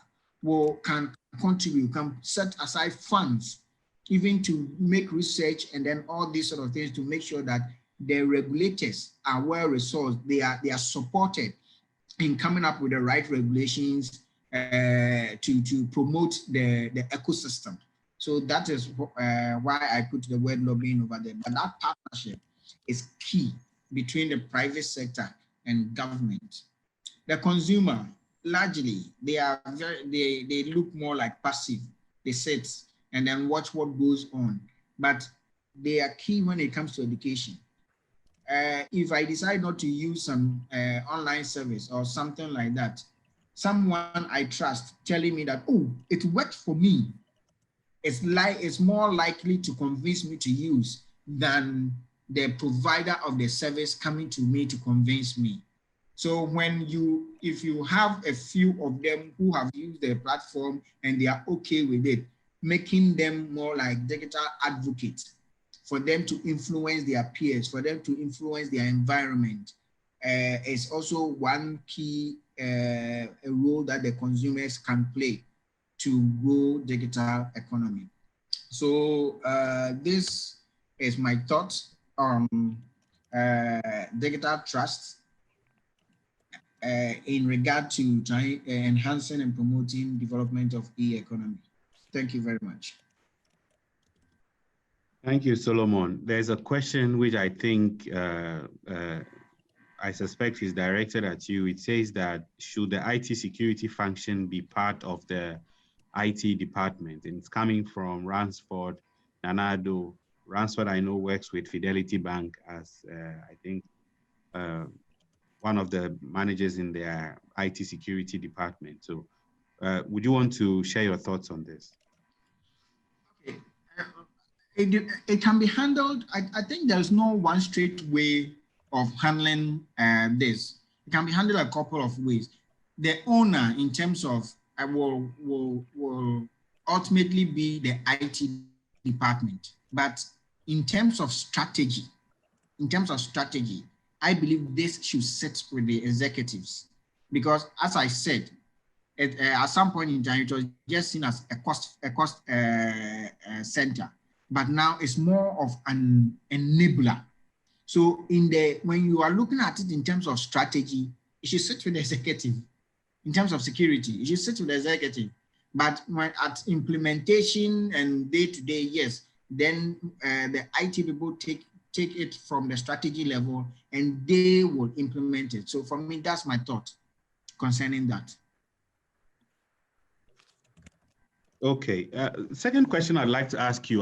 can contribute, can set aside funds even to make research and then all these sort of things to make sure that the regulators are well resourced, they are supported in coming up with the right regulations to promote the ecosystem. So that is why I put the word lobbying over there. But that partnership is key between the private sector and government. The consumer, largely, they look more like passive. They sit and then watch what goes on. But they are key when it comes to education. If I decide not to use some online service or something like that, someone I trust telling me that, oh, it worked for me, it's more likely to convince me to use than the provider of the service coming to me to convince me. So if you have a few of them who have used the platform and they are okay with it, making them more like digital advocates for them to influence their peers, for them to influence their environment, is also one key a role that the consumers can play to grow digital economy. So this is my thoughts on digital trust in regard to enhancing and promoting development of e-economy. Thank you very much. Thank you, Solomon. There's a question which I think I suspect is directed at you. It says that should the IT security function be part of the IT department? And it's coming from Ransford Nanado. Ransford, I know, works with Fidelity Bank as I think one of the managers in their IT security department. So would you want to share your thoughts on this? Okay. It can be handled. I think there's no one straight way of handling this. It can be handled a couple of ways. The owner, in terms of, will ultimately be the IT department. But in terms of strategy, I believe this should sit with the executives, because as I said, at some point in time, it was just seen as a cost center, but now it's more of an enabler. So when you are looking at it in terms of strategy, it should sit with the executive. In terms of security, it should sit with the executive. But when at implementation and day-to-day, yes, then the IT people take it from the strategy level and they will implement it. So for me, that's my thought concerning that. Okay. Second question I'd like to ask you,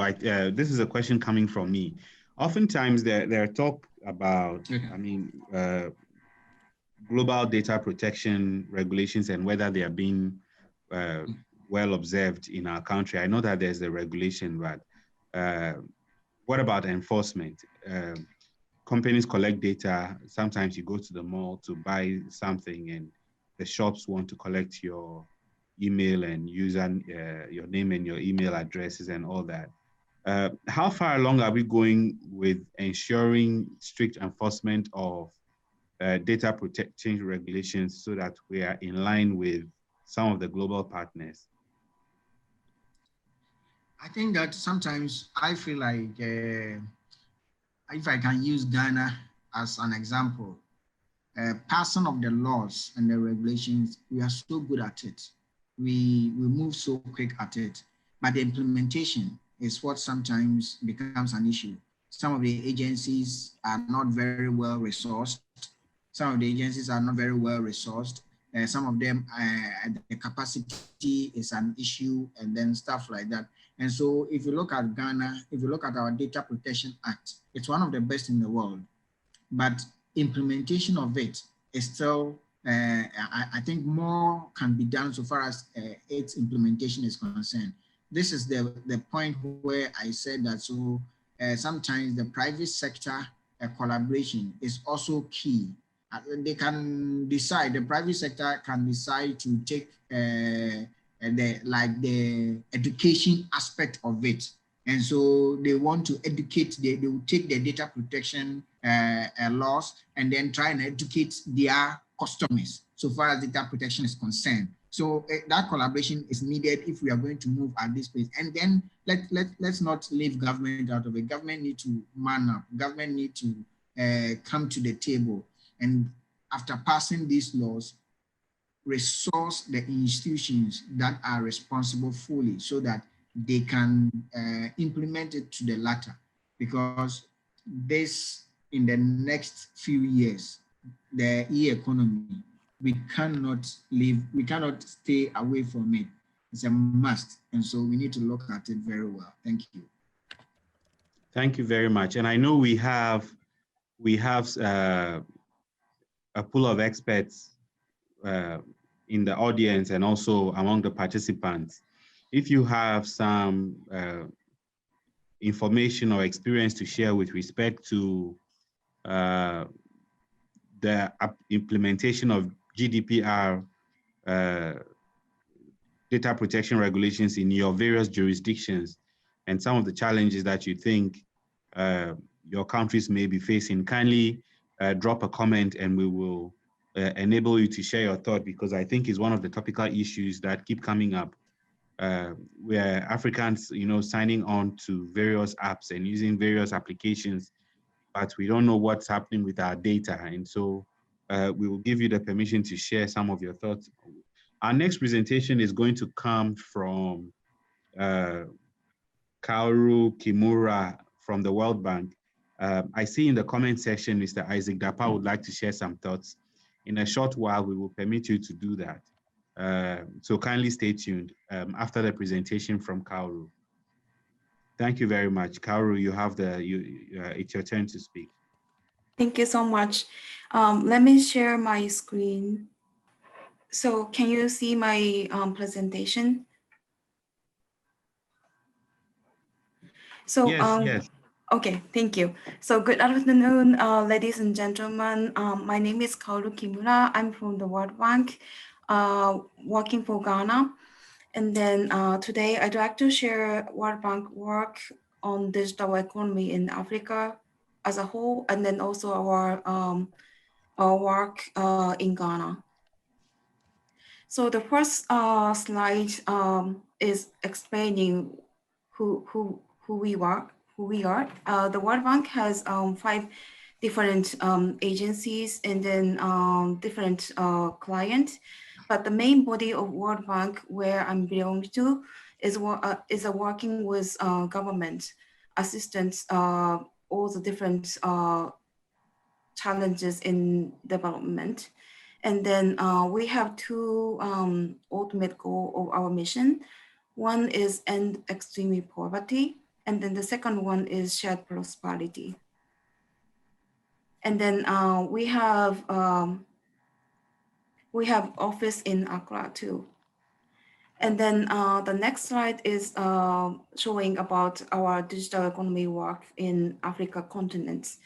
this is a question coming from me. Oftentimes there are talk about, global data protection regulations and whether they are being well observed in our country. I know that there's a regulation, but what about enforcement? Companies collect data. Sometimes you go to the mall to buy something and the shops want to collect your email and your name and your email addresses and all that. How far along are we going with ensuring strict enforcement of data protection regulations so that we are in line with some of the global partners? I think that sometimes I feel like if I can use Ghana as an example, passing of the laws and the regulations, we are so good at it. We move so quick at it, but the implementation is what sometimes becomes an issue. Some of the agencies are not very well resourced. Some of them, the capacity is an issue, and then stuff like that. And so if you look at Ghana, if you look at our Data Protection Act, it's one of the best in the world, but implementation of it is still, I think more can be done so far as its implementation is concerned. This is the point where I said that sometimes the private sector collaboration is also key. They can decide, the private sector can decide to take the education aspect of it. And so they want to educate, they will take the data protection laws and then try and educate their customers so far as data protection is concerned. So that collaboration is needed if we are going to move at this pace. And then let's not leave government out of it. Government need to man up. Government need to come to the table. And after passing these laws, resource the institutions that are responsible fully so that they can implement it to the latter. Because this, in the next few years, the e-economy, we cannot stay away from it. It's a must. And so we need to look at it very well. Thank you. Thank you very much. And I know we have a pool of experts in the audience and also among the participants. If you have some information or experience to share with respect to the implementation of GDPR data protection regulations in your various jurisdictions and some of the challenges that you think your countries may be facing, kindly drop a comment and we will enable you to share your thought, because I think it's one of the topical issues that keep coming up, where Africans, signing on to various apps and using various applications, but we don't know what's happening with our data. And so we will give you the permission to share some of your thoughts. Our next presentation is going to come from Kaoru Kimura from the World Bank. I see in the comment section, Mr. Isaac Dapa would like to share some thoughts. In a short while, we will permit you to do that. So kindly stay tuned after the presentation from Kaoru. Thank you very much. Kaoru, you have it's your turn to speak. Thank you so much. Let me share my screen. So can you see my presentation? So, yes. Okay, thank you. So good afternoon, ladies and gentlemen. My name is Kaoru Kimura. I'm from the World Bank, working for Ghana. And then today I'd like to share World Bank work on digital economy in Africa as a whole, and then also our work in Ghana. So the first slide is explaining who we are. The World Bank has 5 different agencies and then different clients. But the main body of World Bank, where I'm belonging to, is working with government assistance, all the different challenges in development. And then we have 2 ultimate goals of our mission. One is end extreme poverty, and then the second one is shared prosperity. And then we have office in Accra too. And then the next slide is showing about our digital economy work in Africa continents.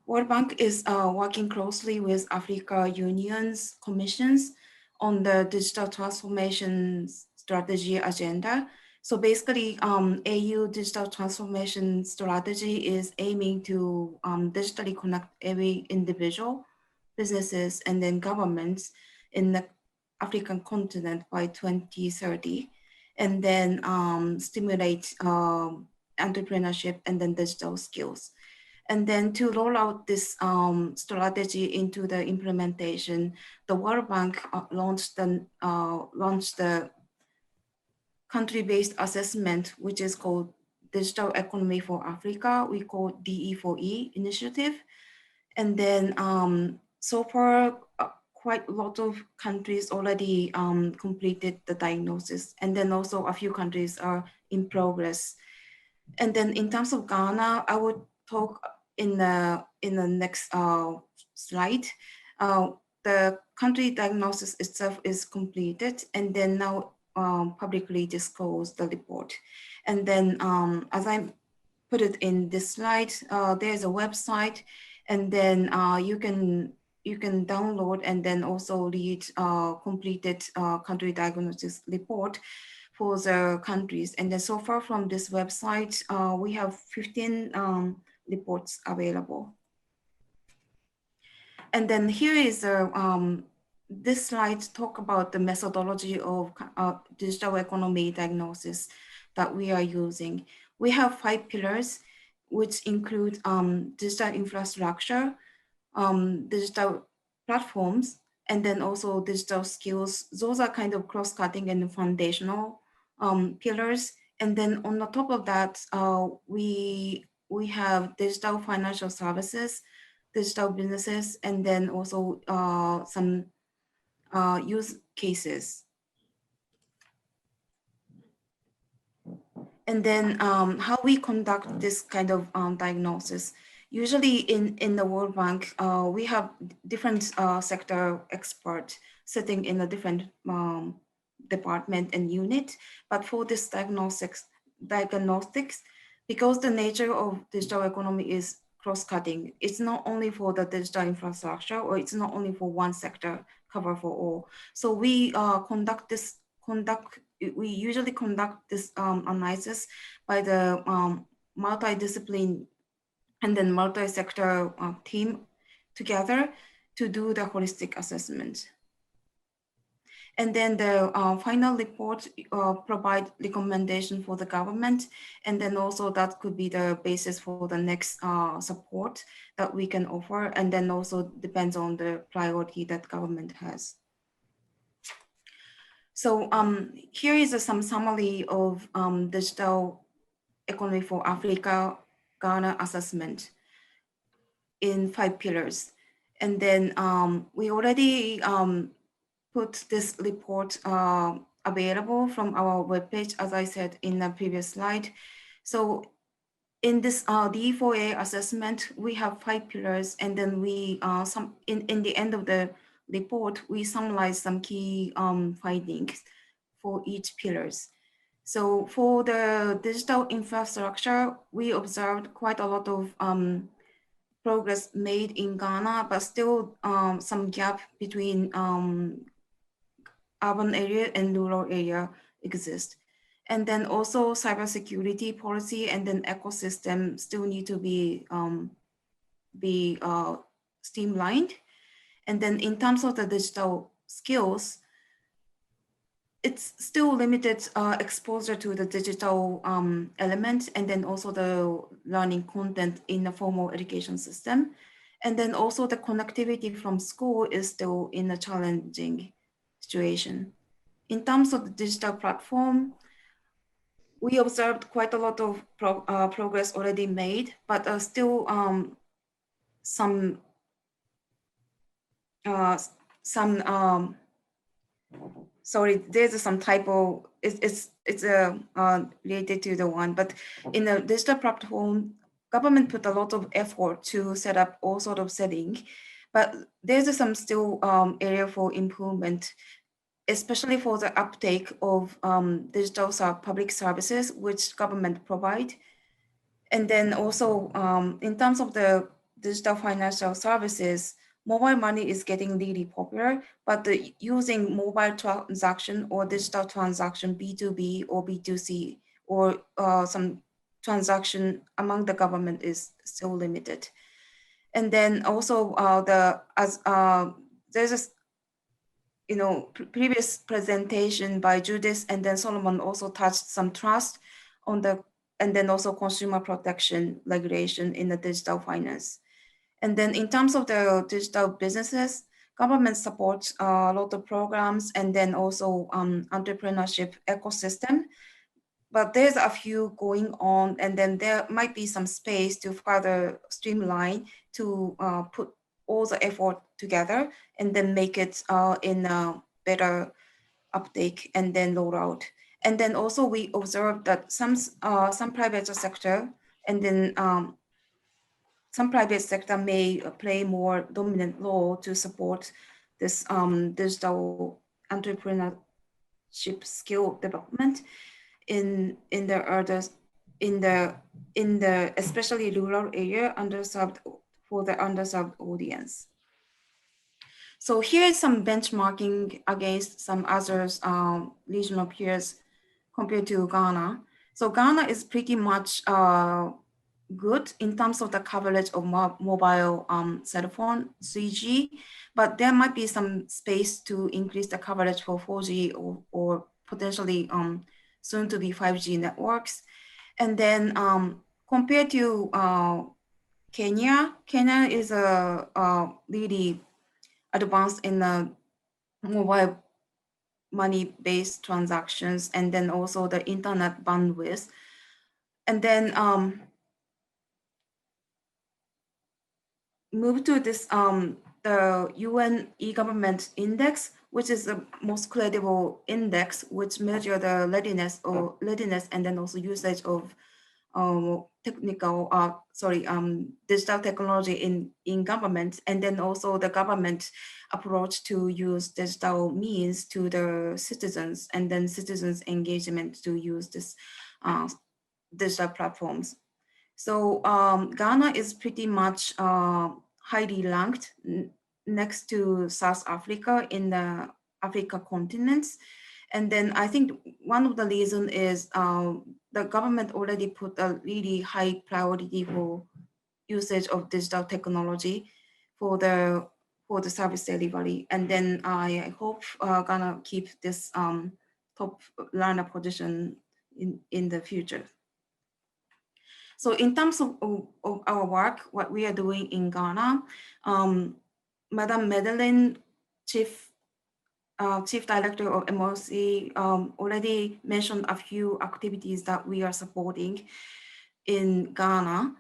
World Bank is working closely with Africa Union's commissions on the digital transformation strategy agenda. So basically, AU digital transformation strategy is aiming to digitally connect every individual, businesses, and then governments in the African continent by 2030, and then stimulate entrepreneurship and then digital skills. And then to roll out this strategy into the implementation, the World Bank launched the country-based assessment, which is called Digital Economy for Africa. We call DE4E initiative. And then so far, quite a lot of countries already completed the diagnosis. And then also a few countries are in progress. And then in terms of Ghana, I would talk in the next slide. The country diagnosis itself is completed, and then now publicly disclose the report. And then as I put it in this slide, there's a website, and then you can download and then also read completed country diagnosis report for the countries. And then so far from this website, we have 15 reports available. And then here is this slide talk about the methodology of digital economy diagnosis that we are using. We have 5 pillars, which include digital infrastructure, digital platforms, and then also digital skills. Those are kind of cross-cutting and foundational pillars. And then on the top of that, we have digital financial services, digital businesses, and then also some use cases. And then how we conduct this kind of diagnosis. Usually in the World Bank, we have different sector experts sitting in a different department and unit. But for this diagnostics, because the nature of digital economy is cross-cutting, it's not only for the digital infrastructure, or it's not only for one sector, cover for all. So we we usually conduct this analysis by the multidiscipline and then multi-sector team together to do the holistic assessment. And then the final report provide recommendation for the government. And then also that could be the basis for the next support that we can offer. And then also depends on the priority that government has. So here is some summary of digital economy for Africa, Ghana assessment in 5 pillars. And then we already put this report available from our webpage, as I said in the previous slide. So in this D4A assessment, we have 5 pillars, and then we in the end of the report, we summarize some key findings for each pillars. So for the digital infrastructure, we observed quite a lot of progress made in Ghana, but still some gap between urban area and rural area exist. And then also cybersecurity policy and then ecosystem still need to be streamlined. And then in terms of the digital skills, it's still limited exposure to the digital element, and then also the learning content in the formal education system. And then also the connectivity from school is still in a challenging situation. In terms of the digital platform, we observed quite a lot of progress already made, but still sorry, there's some typo. It's related to the one, but in the digital platform, government put a lot of effort to set up all sort of setting, but there's some still area for improvement, especially for the uptake of digital public services, which government provide. And then also in terms of the digital financial services, mobile money is getting really popular, but using mobile transaction or digital transaction, B2B or B2C, or some transaction among the government is still limited. And then also there's a previous presentation by Judith and then Solomon also touched some trust on the, and then also consumer protection regulation in the digital finance. And then in terms of the digital businesses, government supports a lot of programs and then also entrepreneurship ecosystem. But there's a few going on, and then there might be some space to further streamline to put all the effort together and then make it in a better uptake and then roll out. And then also we observed that some private sector and then some private sector may play more dominant role to support this digital entrepreneurship skill development in the especially rural area for the underserved audience. So here is some benchmarking against some others regional peers compared to Ghana. So Ghana is pretty much good in terms of the coverage of mobile cell phone 3G, but there might be some space to increase the coverage for 4G or potentially soon to be 5G networks. And then compared to Kenya is really advanced in the mobile money-based transactions and then also the internet bandwidth. And then move to this the UN e-government index. which is the most credible index, which measure the readiness and then also usage of digital technology in government, and then also the government approach to use digital means to the citizens, and then citizens engagement to use this digital platforms. So Ghana is pretty much highly ranked next to South Africa in the Africa continents. And then I think one of the reasons is the government already put a really high priority for usage of digital technology for the service delivery. And then I hope Ghana keep this top learner position in the future. So in terms of our work, what we are doing in Ghana, Madam Madeline, Chief Director of MOC, already mentioned a few activities that we are supporting in Ghana.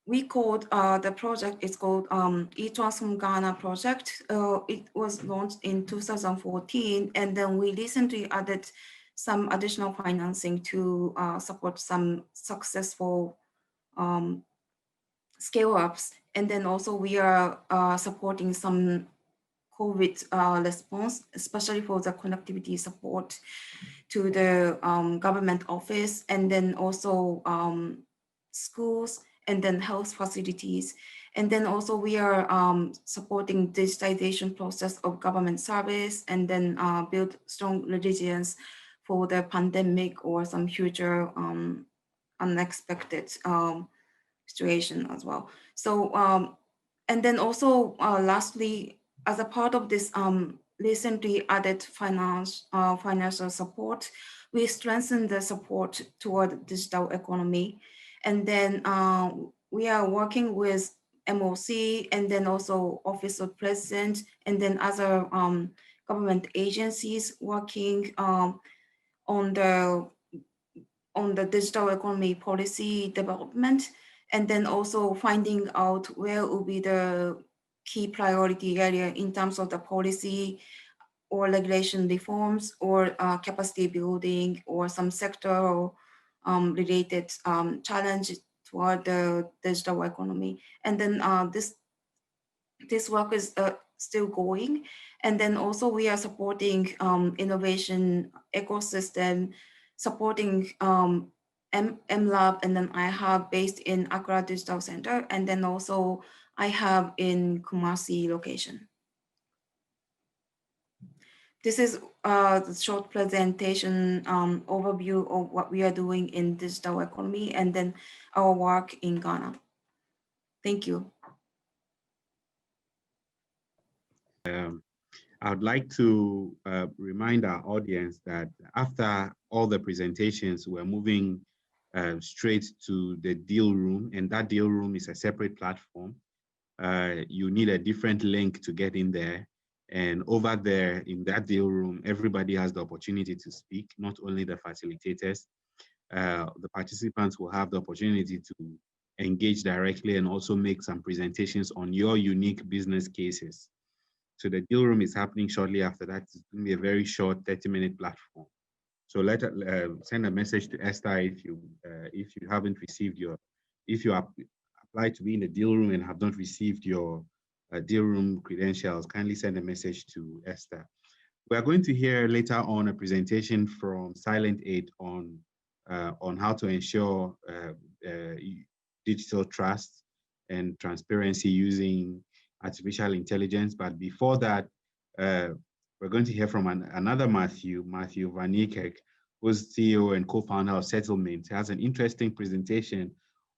We called the project is called eTransform Ghana project. It was launched in 2014, and then we recently added some additional financing to support some successful scale-ups. And then also we are supporting some COVID response, especially for the connectivity support to the government office, and then also schools, and then health facilities. And then also we are supporting digitization process of government service, and then build strong resilience for the pandemic or some future unexpected situation as well. So, and then also lastly, as a part of this recently added financial support, we strengthened the support toward digital economy. And then we are working with MOC, and then also Office of President, and then other government agencies working on the digital economy policy development, and then also finding out where will be the key priority area in terms of the policy or regulation reforms, or capacity building, or some sector related challenge toward the digital economy. And then this work is still going. And then also we are supporting innovation ecosystem, supporting MLab, and then I have based in Accra Digital Center, and then also I have in Kumasi location. This is the short presentation overview of what we are doing in digital economy, and then our work in Ghana. Thank you. I would like to remind our audience that after all the presentations, we're moving straight to the deal room, and that deal room is a separate platform. You need a different link to get in there. And over there in that deal room, everybody has the opportunity to speak, not only the facilitators. The participants will have the opportunity to engage directly and also make some presentations on your unique business cases. So the deal room is happening shortly after that. It's going to be a very short 30-minute platform. So send a message to Esther if you haven't received if you applied to be in the deal room and have not received your deal room credentials, kindly send a message to Esther. We are going to hear later on a presentation from Silent 8 on how to ensure digital trust and transparency using artificial intelligence. But before that, we're going to hear from another Matthew Van Niekerk, who's CEO and co-founder of Settlement. He has an interesting presentation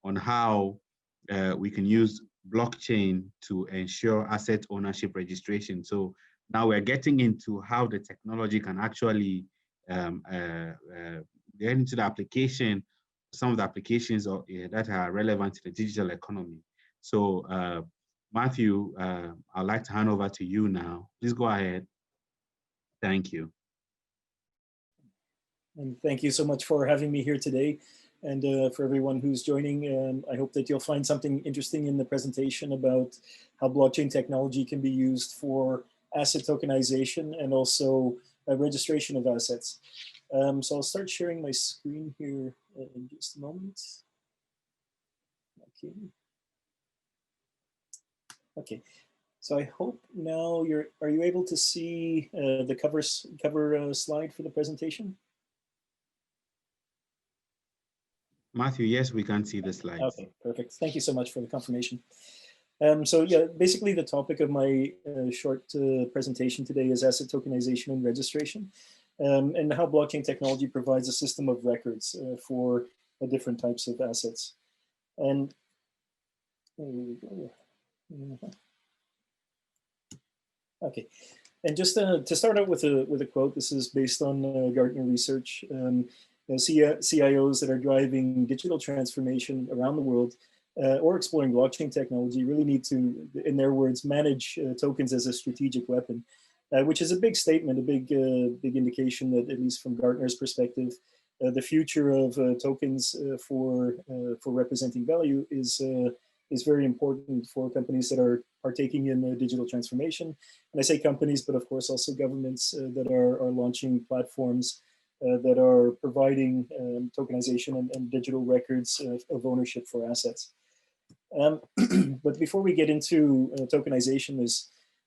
on how we can use blockchain to ensure asset ownership registration. So now we're getting into how the technology can actually get into the application, some of the applications that are relevant to the digital economy. So Matthew, I'd like to hand over to you now. Please go ahead. Thank you. And thank you so much for having me here today. And for everyone who's joining, I hope that you'll find something interesting in the presentation about how blockchain technology can be used for asset tokenization and also registration of assets. So I'll start sharing my screen here in just a moment. Okay. Okay. So I hope now are you able to see the cover slide for the presentation? Matthew, yes, we can see the slides. Okay, perfect. Thank you so much for the confirmation. So yeah, basically the topic of my short presentation today is asset tokenization and registration, and how blockchain technology provides a system of records for different types of assets. And there we go. Okay, and just to start out with a quote, this is based on Gartner research. CIOs that are driving digital transformation around the world or exploring blockchain technology really need to, in their words, manage tokens as a strategic weapon, which is a big statement, a big indication that, at least from Gartner's perspective, the future of tokens for representing value is very important for companies that are partaking in digital transformation. And I say companies, but of course also governments that are launching platforms that are providing tokenization and digital records of ownership for assets. But before we get into tokenization,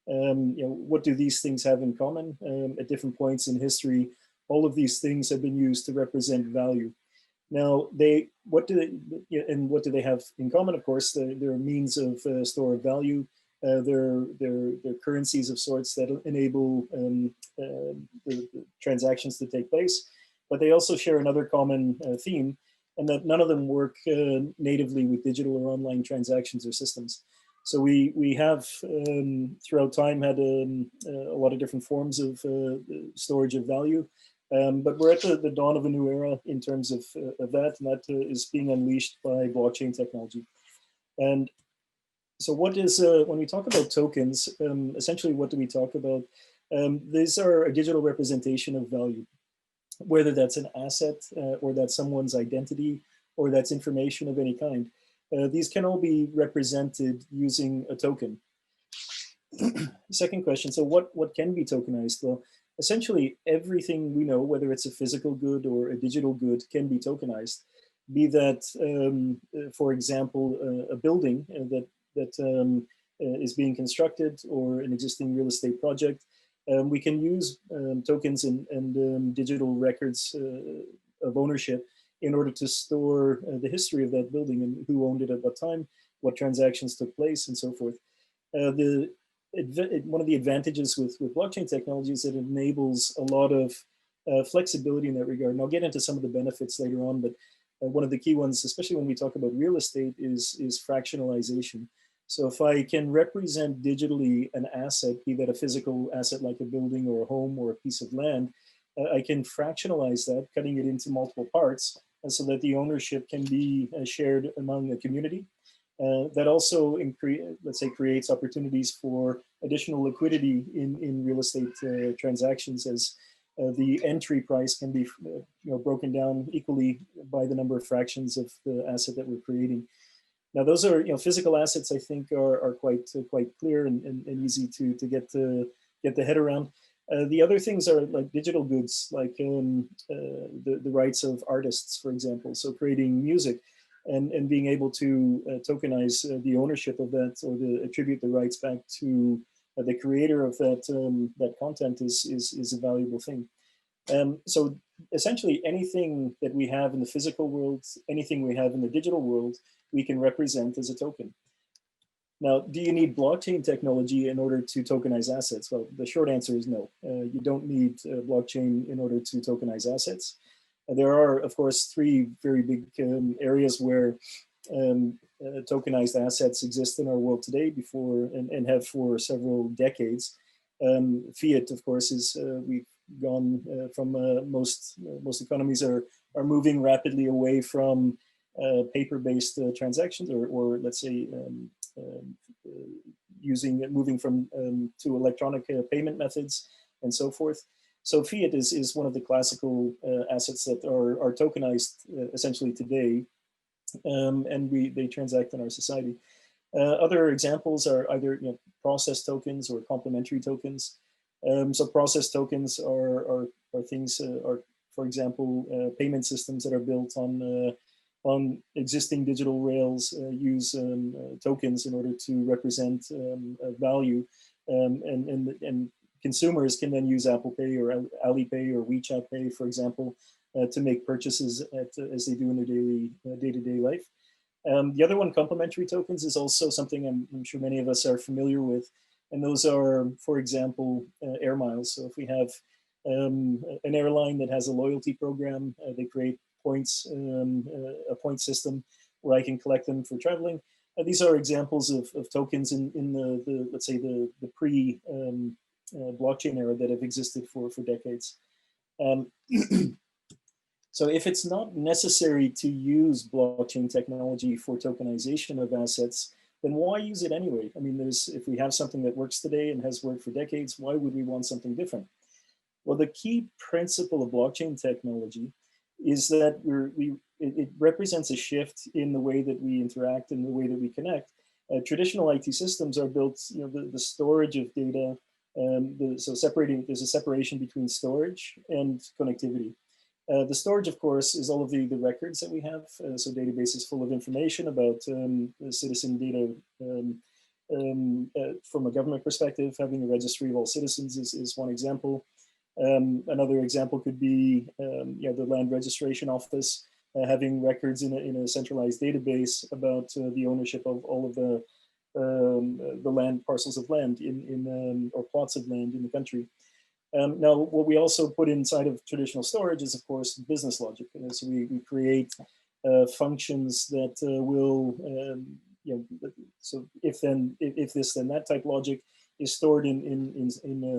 what do these things have in common? At different points in history, all of these things have been used to represent value. Now, what do they have in common? Of course, they're means of store of value. They're currencies of sorts that enable the transactions to take place. But they also share another common theme, and that none of them work natively with digital or online transactions or systems. So we have throughout time had a lot of different forms of storage of value. But we're at the dawn of a new era in terms of that, and that is being unleashed by blockchain technology. And so what is, when we talk about tokens, essentially what do we talk about? These are a digital representation of value, whether that's an asset or that's someone's identity or that's information of any kind. These can all be represented using a token. Second question, so what can be tokenized? Well, essentially everything we know, whether it's a physical good or a digital good, can be tokenized. Be that, for example, a building that is being constructed or an existing real estate project. We can use tokens and digital records of ownership in order to store the history of that building and who owned it at what time, what transactions took place, and so forth. One of the advantages with blockchain technology is that it enables a lot of flexibility in that regard. And I'll get into some of the benefits later on, but one of the key ones, especially when we talk about real estate, is fractionalization. So if I can represent digitally an asset, be that a physical asset like a building or a home or a piece of land, I can fractionalize that, cutting it into multiple parts, and so that the ownership can be shared among the community. That also, let's say, creates opportunities for additional liquidity in real estate transactions, as the entry price can be broken down equally by the number of fractions of the asset that we're creating. Now, those are physical assets. I think are quite clear and easy to get the head around. The other things are like digital goods, like the rights of artists, for example. So creating music and being able to tokenize the ownership of that, or attribute the rights back to the creator of that content is a valuable thing. So essentially anything that we have in the physical world, anything we have in the digital world, we can represent as a token. Now, do you need blockchain technology in order to tokenize assets? Well, the short answer is no. You don't need blockchain in order to tokenize assets. There are, of course, three very big areas where tokenized assets exist in our world today and have for several decades. Fiat, of course, is we've gone from most economies are moving rapidly away from paper-based transactions, or let's say moving from to electronic payment methods and so forth. So fiat is one of the classical assets that are tokenized essentially today, and they transact in our society. Other examples are either process tokens or complementary tokens. So process tokens are things, for example, payment systems that are built on existing digital rails, use tokens in order to represent value, and consumers can then use Apple Pay or Alipay or WeChat Pay, for example, to make purchases as they do in their day-to-day life. The other one, complementary tokens, is also something I'm sure many of us are familiar with. And those are, for example, air miles. So if we have an airline that has a loyalty program, they create points, a point system where I can collect them for traveling. These are examples of tokens in the let's say, the pre blockchain era that have existed for decades. So if it's not necessary to use blockchain technology for tokenization of assets, then why use it anyway? I mean, if we have something that works today and has worked for decades, why would we want something different? Well, the key principle of blockchain technology is that it represents a shift in the way that we interact and the way that we connect. Traditional IT systems are built, the storage of data, there's a separation between storage and connectivity. The storage, of course, is all of the records that we have. So databases full of information about citizen data. From a government perspective, having a registry of all citizens is one example. Another example could be the Land Registration Office having records in a centralized database about the ownership of all of the land, parcels of land or plots of land in the country. Now, what we also put inside of traditional storage is, of course, business logic. So we create functions that will, so if this, then that type logic is stored in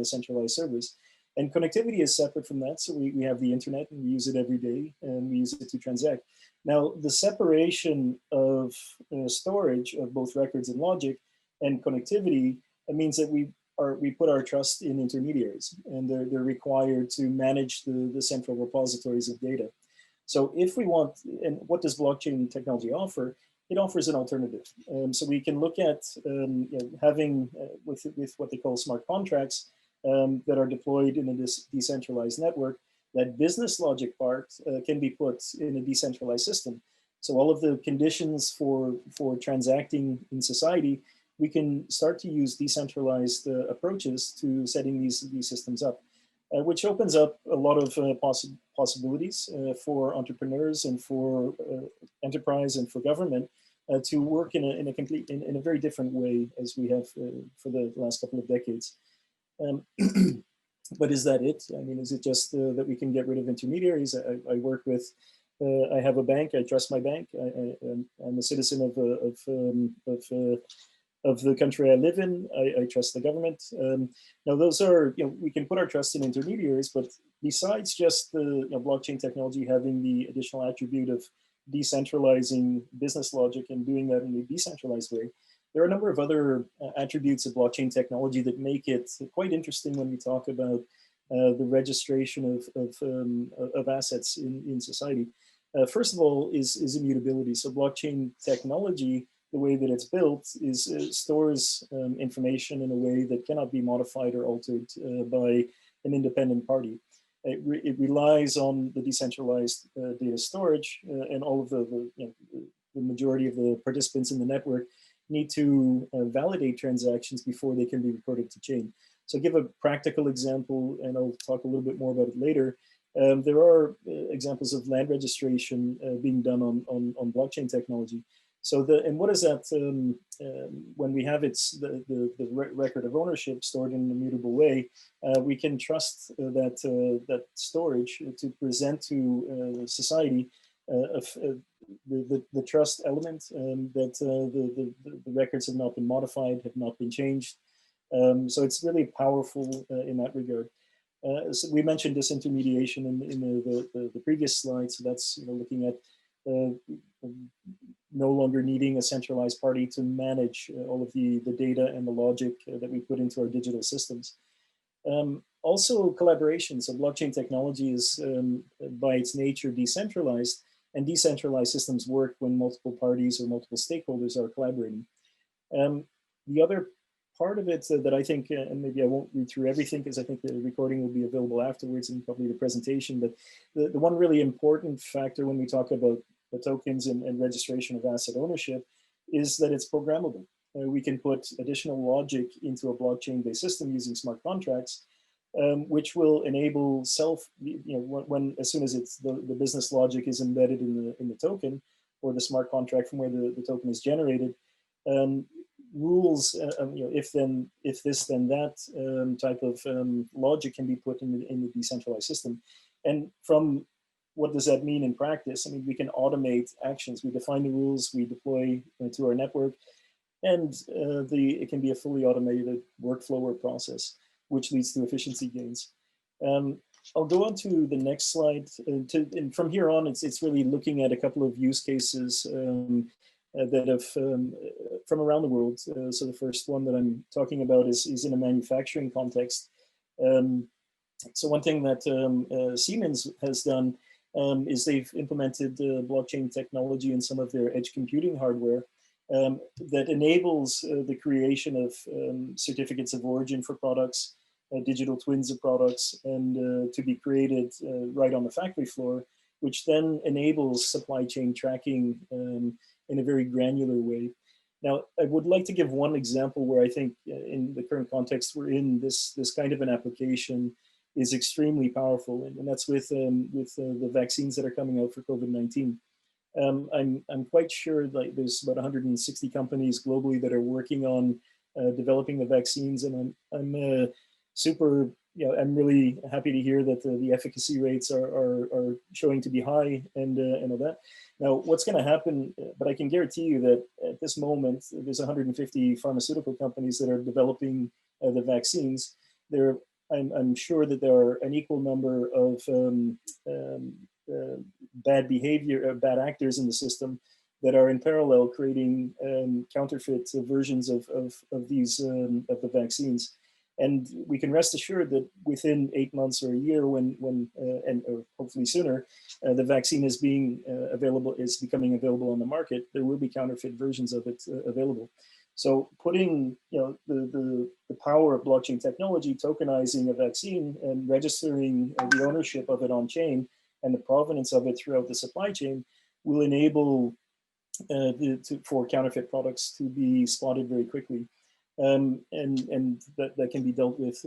centralized servers. And connectivity is separate from that. So we have the internet and we use it every day and we use it to transact. Now, the separation of storage of both records and logic and connectivity means that we put our trust in intermediaries, and they're required to manage the central repositories of data. So if we want, and what does blockchain technology offer? It offers an alternative. So we can look at having, with what they call smart contracts that are deployed in a decentralized network, that business logic part can be put in a decentralized system. So all of the conditions for transacting in society, we can start to use decentralized approaches to setting these systems up, which opens up a lot of possibilities for entrepreneurs and for enterprise and for government to work in a very different way as we have for the last couple of decades. But is that it? I mean, is it just that we can get rid of intermediaries? I work with, I have a bank, I trust my bank. I'm a citizen of the country I live in. I trust the government. Now those are, we can put our trust in intermediaries, but besides just the blockchain technology having the additional attribute of decentralizing business logic and doing that in a decentralized way, there are a number of other attributes of blockchain technology that make it quite interesting when we talk about the registration of assets in society. First of all is immutability. So blockchain technology, the way that it's built, is stores information in a way that cannot be modified or altered by an independent party. It relies on the decentralized data storage, and all of the majority of the participants in the network need to validate transactions before they can be reported to chain. So give a practical example, and I'll talk a little bit more about it later. There are examples of land registration being done on blockchain technology. So and what is that? When we have the record of ownership stored in an immutable way, we can trust that storage to present to society the trust element that the records have not been modified, have not been changed. So it's really powerful in that regard. So we mentioned disintermediation in the previous slide. So that's looking at no longer needing a centralized party to manage all of the data and the logic that we put into our digital systems. Also collaboration. So blockchain technology is by its nature decentralized, and decentralized systems work when multiple parties or multiple stakeholders are collaborating. The other part of it that I think, and maybe I won't read through everything because I think the recording will be available afterwards and probably the presentation, but the one really important factor when we talk about the tokens and registration of asset ownership is that it's programmable. We can put additional logic into a blockchain-based system using smart contracts, which will enable as soon as it's the business logic is embedded in the token or the smart contract from where the token is generated, rules, if this then that type of logic can be put in the decentralized system. And from what does that mean in practice? I mean, we can automate actions. We define the rules, we deploy to our network, and it can be a fully automated workflow or process, which leads to efficiency gains. I'll go on to the next slide. And from here on, it's really looking at a couple of use cases that have from around the world. So the first one that I'm talking about is in a manufacturing context. So one thing that Siemens has done is they've implemented blockchain technology in some of their edge computing hardware that enables the creation of certificates of origin for products, digital twins of products, and to be created right on the factory floor, which then enables supply chain tracking in a very granular way. Now, I would like to give one example where I think in the current context we're in, this kind of an application is extremely powerful, and that's with the vaccines that are coming out for COVID-19. I'm quite sure like there's about 160 companies globally that are working on developing the vaccines, and I'm super, I'm really happy to hear that the efficacy rates are showing to be high and all that. Now, what's going to happen, but I can guarantee you that at this moment, there's 150 pharmaceutical companies that are developing the vaccines. I'm sure that there are an equal number of bad behavior, bad actors in the system that are in parallel creating counterfeit versions of these of the vaccines. And we can rest assured that within 8 months or a year, or hopefully sooner, the vaccine is becoming available on the market. There will be counterfeit versions of it available. So putting the power of blockchain technology, tokenizing a vaccine and registering the ownership of it on chain and the provenance of it throughout the supply chain will enable for counterfeit products to be spotted very quickly. And that can be dealt with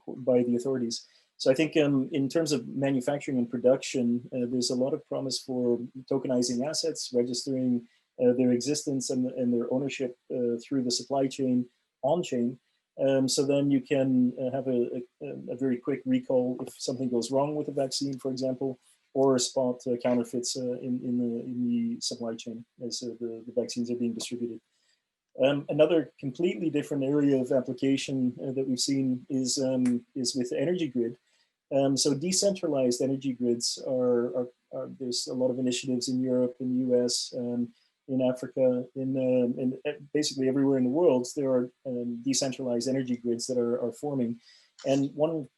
by the authorities. So I think in terms of manufacturing and production, there's a lot of promise for tokenizing assets, registering their existence and their ownership through the supply chain on chain. So then you can have a very quick recall if something goes wrong with a vaccine, for example, or spot counterfeits in the supply chain as the vaccines are being distributed. Another completely different area of application that we've seen is with energy grid. So decentralized energy grids there's a lot of initiatives in Europe, in the US, in Africa, in basically everywhere in the world. There are decentralized energy grids that are forming. And one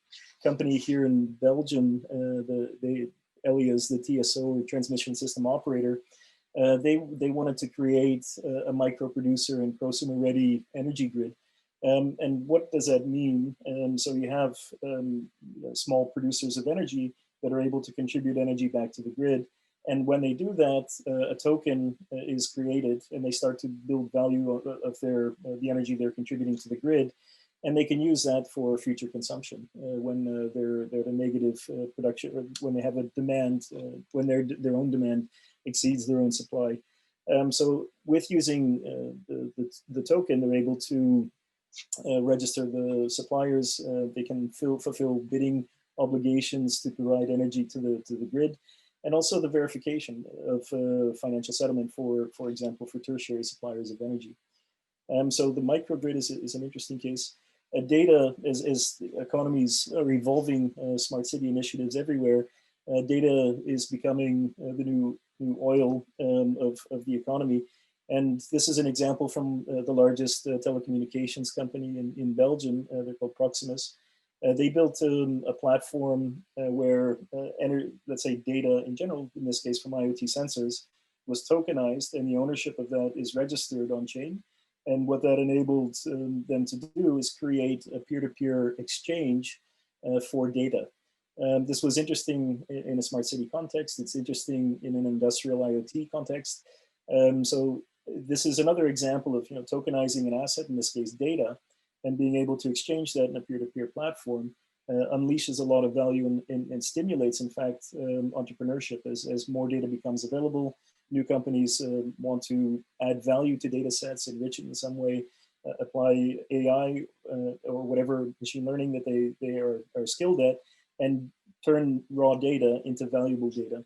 company here in Belgium, the ELIAS, the TSO, the transmission system operator, they wanted to create a micro producer and prosumer ready energy grid. And what does that mean? So you have small producers of energy that are able to contribute energy back to the grid. And when they do that, a token is created and they start to build value of the energy they're contributing to the grid. And they can use that for future consumption when they're at a negative production, or when they have a demand, when their own demand exceeds their own supply. So with using the token, they're able to register the suppliers. They can fulfill bidding obligations to provide energy to the grid, and also the verification of financial settlement for example, for tertiary suppliers of energy. So the microgrid is an interesting case. Data, as economies are evolving smart city initiatives everywhere, data is becoming the new oil of the economy. And this is an example from the largest telecommunications company in Belgium. They're called Proximus. They built a platform where, let's say, data in general, in this case from IoT sensors, was tokenized, and the ownership of that is registered on chain. And what that enabled them to do is create a peer-to-peer exchange for data. This was interesting in a smart city context. It's interesting in an industrial IoT context. So this is another example of tokenizing an asset, in this case data, and being able to exchange that in a peer-to-peer platform unleashes a lot of value and stimulates, in fact, entrepreneurship as more data becomes available. New companies want to add value to data sets, enrich it in some way, apply AI or whatever machine learning that they are skilled at, and turn raw data into valuable data,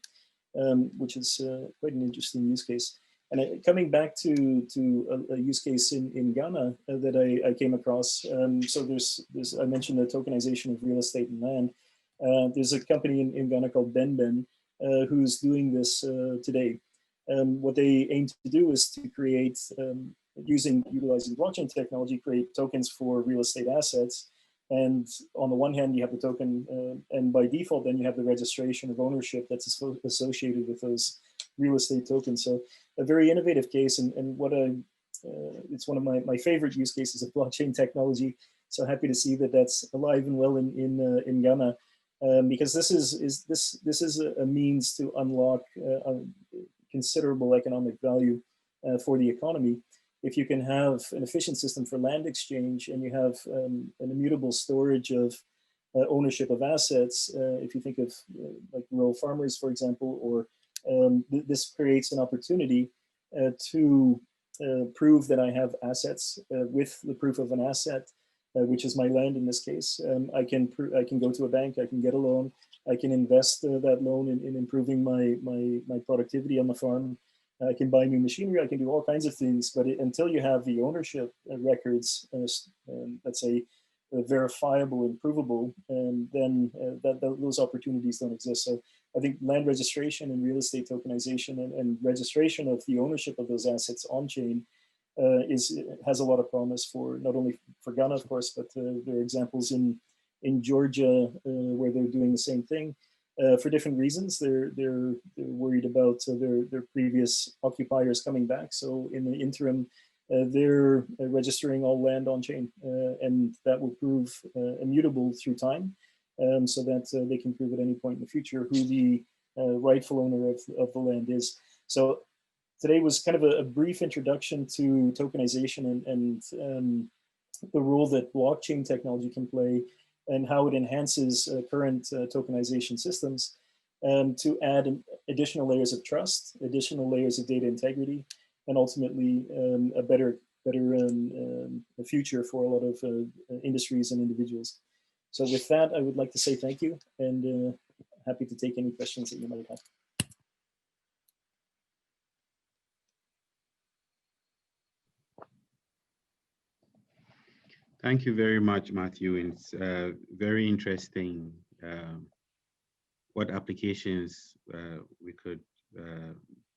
which is quite an interesting use case. And coming back to a use case in Ghana that I came across, so there's I mentioned the tokenization of real estate and land. There's a company in Ghana called Ben who's doing this today. What they aim to do is to create, utilizing blockchain technology, create tokens for real estate assets. And on the one hand, you have the token, and by default, then you have the registration of ownership that's associated with those real estate tokens. So a very innovative case, and what it's one of my favorite use cases of blockchain technology. So happy to see that that's alive and well in Ghana, because this is a means to unlock considerable economic value for the economy. If you can have an efficient system for land exchange and you have an immutable storage of ownership of assets, if you think of like rural farmers, for example, or this creates an opportunity to prove that I have assets with the proof of an asset, which is my land in this case. I can go to a bank, I can get a loan, I can invest that loan in improving my productivity on the farm. I can buy new machinery, I can do all kinds of things, but until you have the ownership records, let's say, verifiable and provable, then those opportunities don't exist. So I think land registration and real estate tokenization and registration of the ownership of those assets on chain has a lot of promise for not only for Ghana, of course, but there are examples in Georgia where they're doing the same thing. For different reasons, they're worried about their previous occupiers coming back. So in the interim, they're registering all land on chain, and that will prove immutable through time, so that they can prove at any point in the future who the rightful owner of the land is. So today was kind of a brief introduction to tokenization and the role that blockchain technology can play, and how it enhances current tokenization systems to add additional layers of trust, additional layers of data integrity, and ultimately a better future for a lot of industries and individuals. So with that, I would like to say thank you, and happy to take any questions that you might have. Thank you very much, Matthew. It's very interesting what applications we could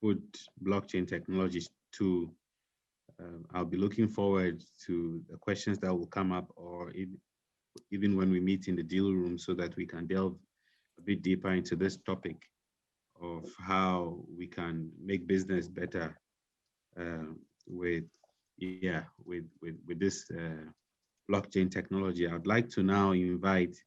put blockchain technologies to. I'll be looking forward to the questions that will come up, or even when we meet in the deal room, so that we can delve a bit deeper into this topic of how we can make business better with this blockchain technology. I'd like to now invite